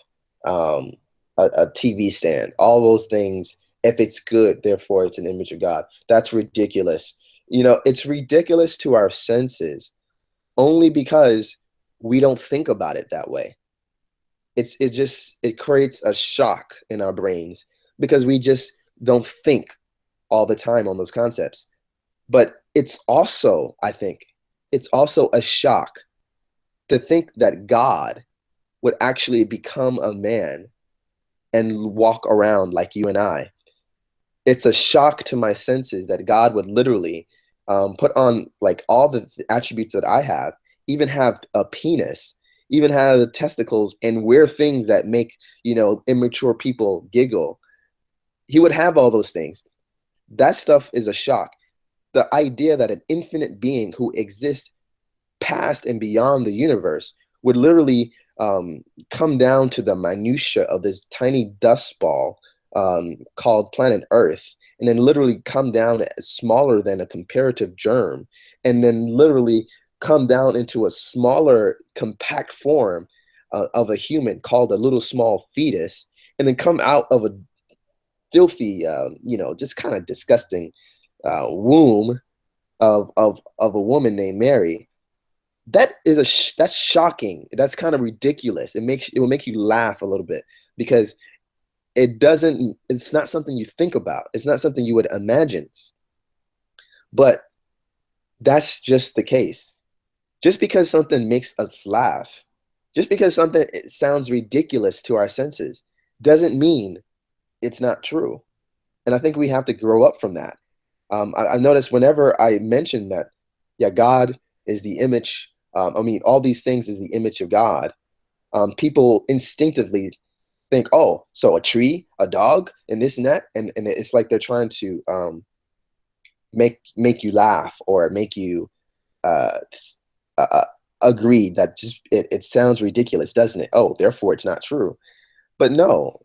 a TV stand, all those things, if it's good, therefore it's an image of God. That's ridiculous. It's ridiculous to our senses only because we don't think about it that way. It creates a shock in our brains because we just don't think all the time on those concepts. But it's also, I think, it's also a shock to think that God would actually become a man and walk around like you and I. It's a shock to my senses that God would literally put on like all the attributes that I have, even have a penis, even have the testicles, and wear things that make, immature people giggle. He would have all those things. That stuff is a shock. The idea that an infinite being who exists past and beyond the universe would literally come down to the minutia of this tiny dust ball called planet Earth, and then literally come down smaller than a comparative germ, and then literally come down into a smaller, compact form of a human called a little small fetus, and then come out of a filthy, just kind of disgusting womb of a woman named Mary. That's shocking. That's kind of ridiculous. It will make you laugh a little bit because it's not something you think about. It's not something you would imagine. But that's just the case. Just because something makes us laugh, just because something sounds ridiculous to our senses, doesn't mean it's not true. And I think we have to grow up from that. I noticed whenever I mention that, yeah, God is the image, all these things is the image of God, people instinctively think, oh, so a tree, a dog, and this and that, and it's like they're trying to make you laugh or make you agree that just it sounds ridiculous, doesn't it? Oh, therefore it's not true. But no,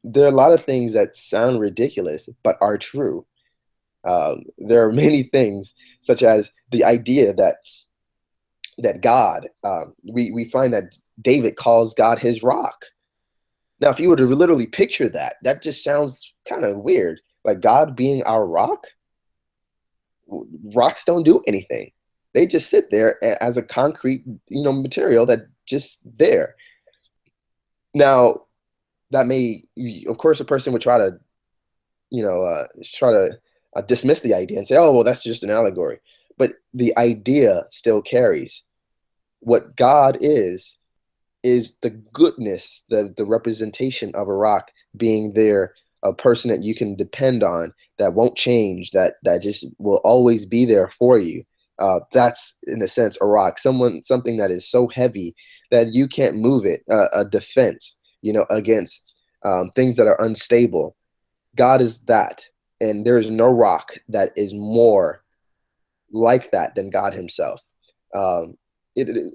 there are a lot of things that sound ridiculous but are true. There are many things, such as the idea that God, we find that David calls God his rock. Now, if you were to literally picture that, that just sounds kind of weird. Like God being our rock. Rocks don't do anything. They just sit there as a concrete, material that just there. Now, that may, of course, a person would try to, dismiss the idea and say, oh, well, that's just an allegory. But the idea still carries. What God is the goodness, the representation of a rock being there, a person that you can depend on, that won't change, that just will always be there for you. That's, in a sense, a rock, something that is so heavy that you can't move it, a defense, against things that are unstable. God is that, and there is no rock that is more like that than God himself.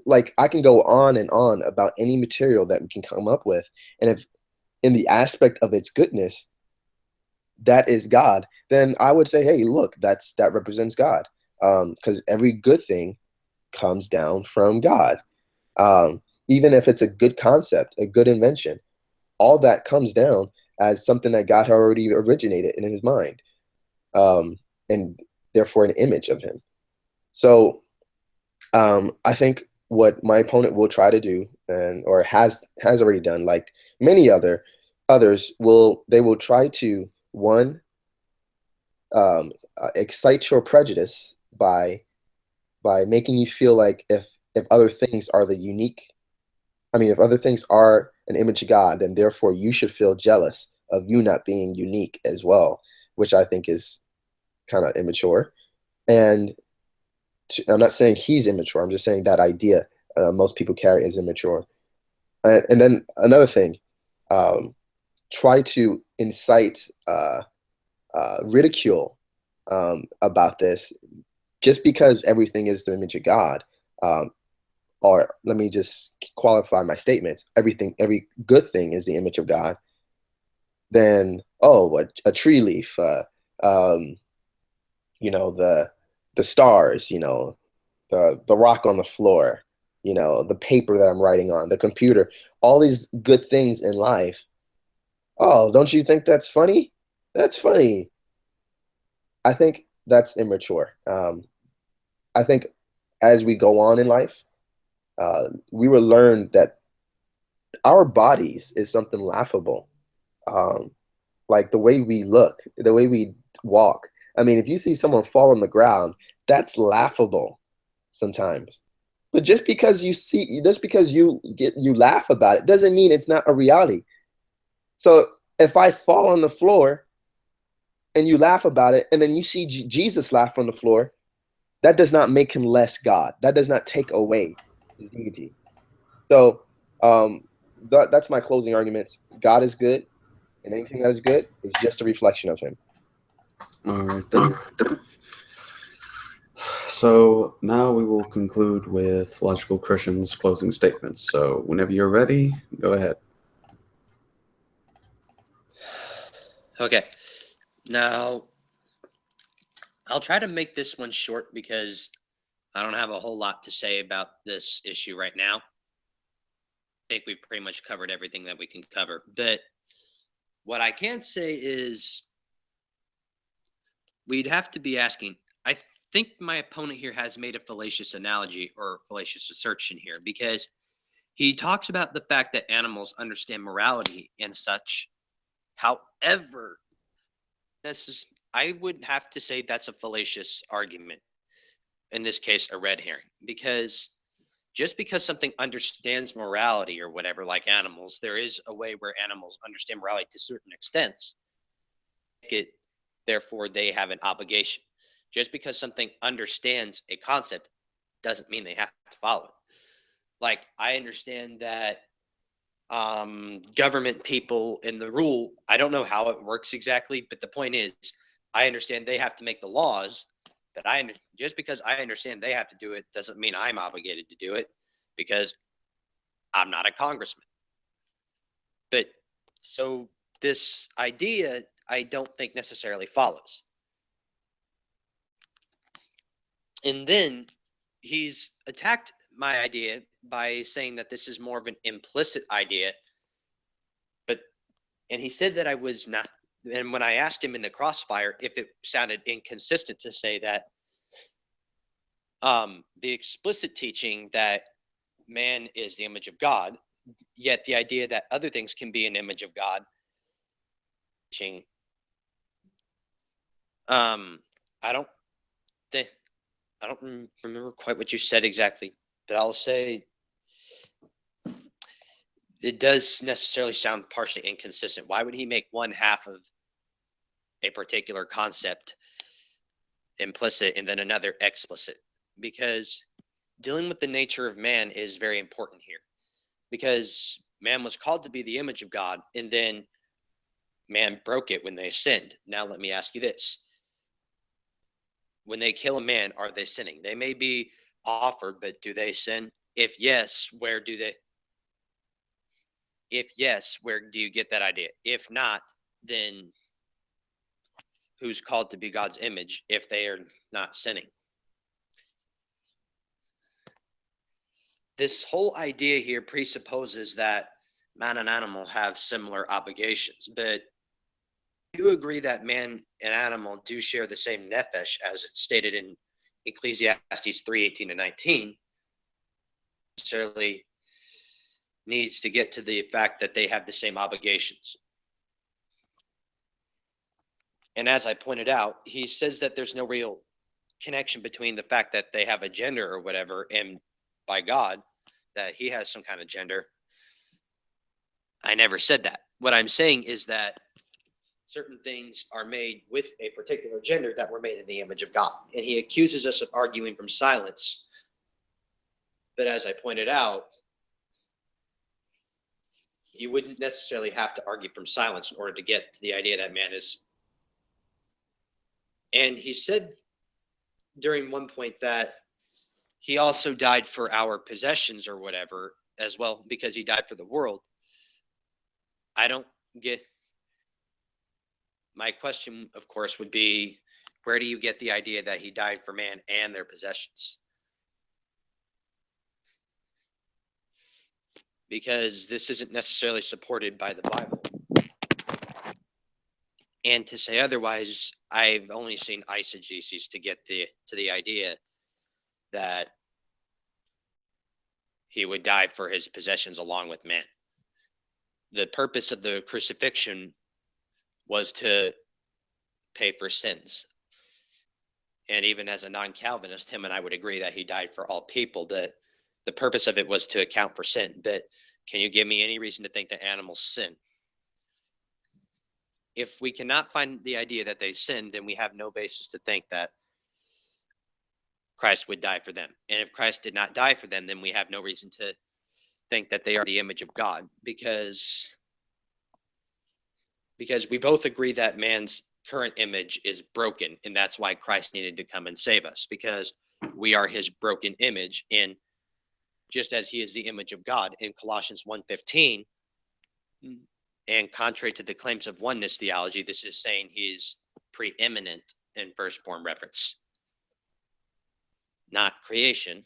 Like I can go on and on about any material that we can come up with, and if in the aspect of its goodness that is God, then I would say, hey, look, that represents God, because every good thing comes down from God. Even if it's a good concept, a good invention, all that comes down as something that God had already originated in his mind, and therefore an image of him. So I think what my opponent will try to do, or has already done, like many others, will try to, one, excite your prejudice by making you feel like if other things are if other things are an image of God, then therefore you should feel jealous of you not being unique as well, which I think is kind of immature. And I'm not saying he's immature. I'm just saying that idea most people carry is immature. And then another thing, try to incite ridicule about this, just because everything is the image of God. Or let me just qualify my statements. Every good thing is the image of God. Then, a tree leaf, the stars, the rock on the floor, the paper that I'm writing on, the computer, all these good things in life. Oh, don't you think that's funny? That's funny. I think that's immature. I think as we go on in life, we will learn that our bodies is something laughable. Like the way we look, the way we walk, I mean, if you see someone fall on the ground, that's laughable sometimes. But just because you laugh about it doesn't mean it's not a reality. So if I fall on the floor and you laugh about it, and then you see Jesus laugh on the floor, that does not make him less God. That does not take away his deity. So that's my closing arguments. God is good, and anything that is good is just a reflection of him. All right, then. So now we will conclude with Logical Christian's closing statements. So whenever you're ready, go ahead. Okay. Now, I'll try to make this one short because I don't have a whole lot to say about this issue right now. I think we've pretty much covered everything that we can cover. But what I can say is we'd have to be asking. I think my opponent here has made a fallacious analogy or fallacious assertion here, because he talks about the fact that animals understand morality and such. However, I would have to say that's a fallacious argument. In this case, a red herring, because just because something understands morality or whatever, like animals, there is a way where animals understand morality to certain extents. Therefore, they have an obligation. Just because something understands a concept doesn't mean they have to follow it. Like, I understand that government people in the rule, I don't know how it works exactly, but the point is, I understand they have to make the laws, but just because I understand they have to do it doesn't mean I'm obligated to do it, because I'm not a congressman. But so this idea, I don't think necessarily follows. And then he's attacked my idea by saying that this is more of an implicit idea. And he said that I was not. And when I asked him in the crossfire if it sounded inconsistent to say that the explicit teaching that man is the image of God, yet the idea that other things can be an image of God, teaching, I don't think, I don't remember quite what you said exactly, but I'll say it does necessarily sound partially inconsistent. Why would he make one half of a particular concept implicit and then another explicit? Because dealing with the nature of man is very important here, because man was called to be the image of God, and then man broke it when they sinned. Now let me ask you this: when they kill a man, are they sinning? They may be offered, but do they sin? If yes, where do they? If yes, where do you get that idea? If not, then who's called to be God's image if they are not sinning? This whole idea here presupposes that man and animal have similar obligations, but I do agree that man and animal do share the same nephesh, as it's stated in Ecclesiastes 3:18-19. Necessarily needs to get to the fact that they have the same obligations. And as I pointed out, he says that there's no real connection between the fact that they have a gender or whatever, and by God, that he has some kind of gender. I never said that. What I'm saying is that certain things are made with a particular gender that were made in the image of God. And he accuses us of arguing from silence. But as I pointed out, you wouldn't necessarily have to argue from silence in order to get to the idea that man is. And he said during one point that he also died for our possessions or whatever as well, because he died for the world. I don't get. My question, of course, would be, where do you get the idea that he died for man and their possessions? Because this isn't necessarily supported by the Bible. And to say otherwise, I've only seen eisegesis to get to the idea that he would die for his possessions along with man. The purpose of the crucifixion was to pay for sins. And even as a non-Calvinist, him and I would agree that he died for all people, that the purpose of it was to account for sin. But can you give me any reason to think that animals sin? If we cannot find the idea that they sin, then we have no basis to think that Christ would die for them. And if Christ did not die for them, then we have no reason to think that they are the image of God, because we both agree that man's current image is broken, and that's why Christ needed to come and save us, because we are his broken image. And just as he is the image of God in Colossians 1:15, and contrary to the claims of oneness theology, this is saying he's preeminent in firstborn reference, not creation.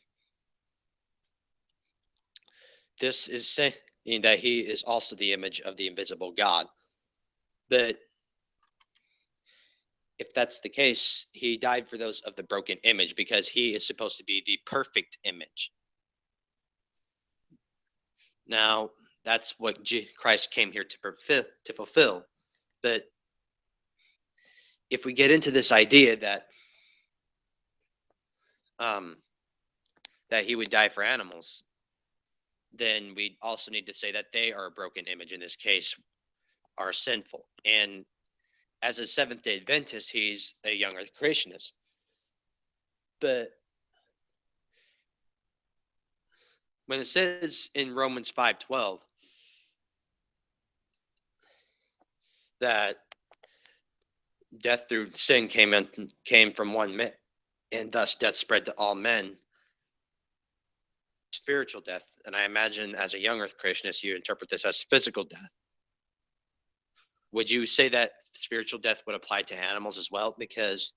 This is saying that he is also the image of the invisible God. But if that's the case, he died for those of the broken image, because he is supposed to be the perfect image. Now, that's what Christ came here to fulfill. But if we get into this idea that that he would die for animals, then we also need to say that they are a broken image, in this case, are sinful. And as a Seventh-day Adventist, he's a young earth creationist. But when it says in Romans 5:12 that death through sin came from one man, and thus death spread to all men, spiritual death, and I imagine as a young earth creationist, you interpret this as physical death. Would you say that spiritual death would apply to animals as well? Because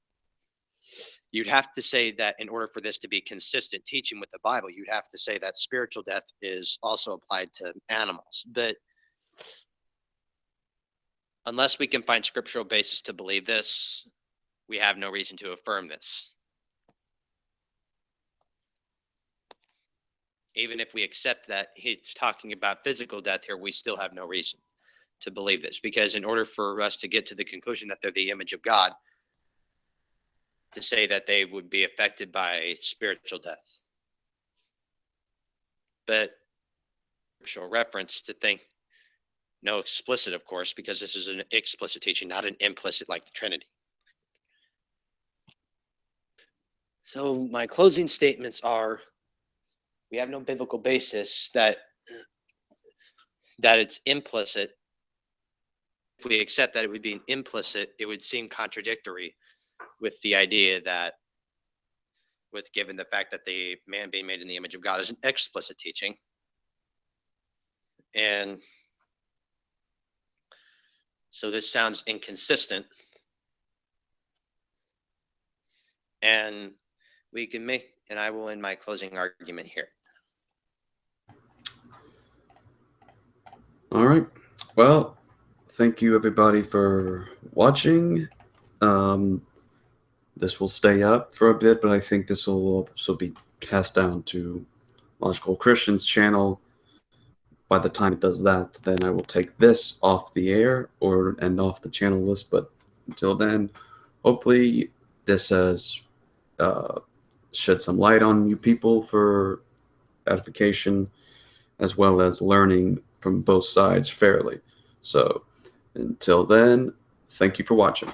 you'd have to say that in order for this to be consistent teaching with the Bible, you'd have to say that spiritual death is also applied to animals. But unless we can find scriptural basis to believe this, we have no reason to affirm this. Even if we accept that he's talking about physical death here, we still have no reason to believe this, because in order for us to get to the conclusion that they're the image of God, to say that they would be affected by spiritual death. But scriptural reference to think, no explicit, of course, because this is an explicit teaching, not an implicit like the Trinity. So my closing statements are, we have no biblical basis that it's implicit. If we accept that it would be an implicit, it would seem contradictory with the idea that, given the fact that the man being made in the image of God is an explicit teaching. And so this sounds inconsistent. And we can and I will end my closing argument here. All right. Well, thank you everybody for watching. This will stay up for a bit, but I think this will also be cast down to Logical Christian's channel. By the time it does that, then I will take this off the air and off the channel list. But until then, hopefully this has shed some light on you people for edification, as well as learning from both sides fairly. So until then, thank you for watching.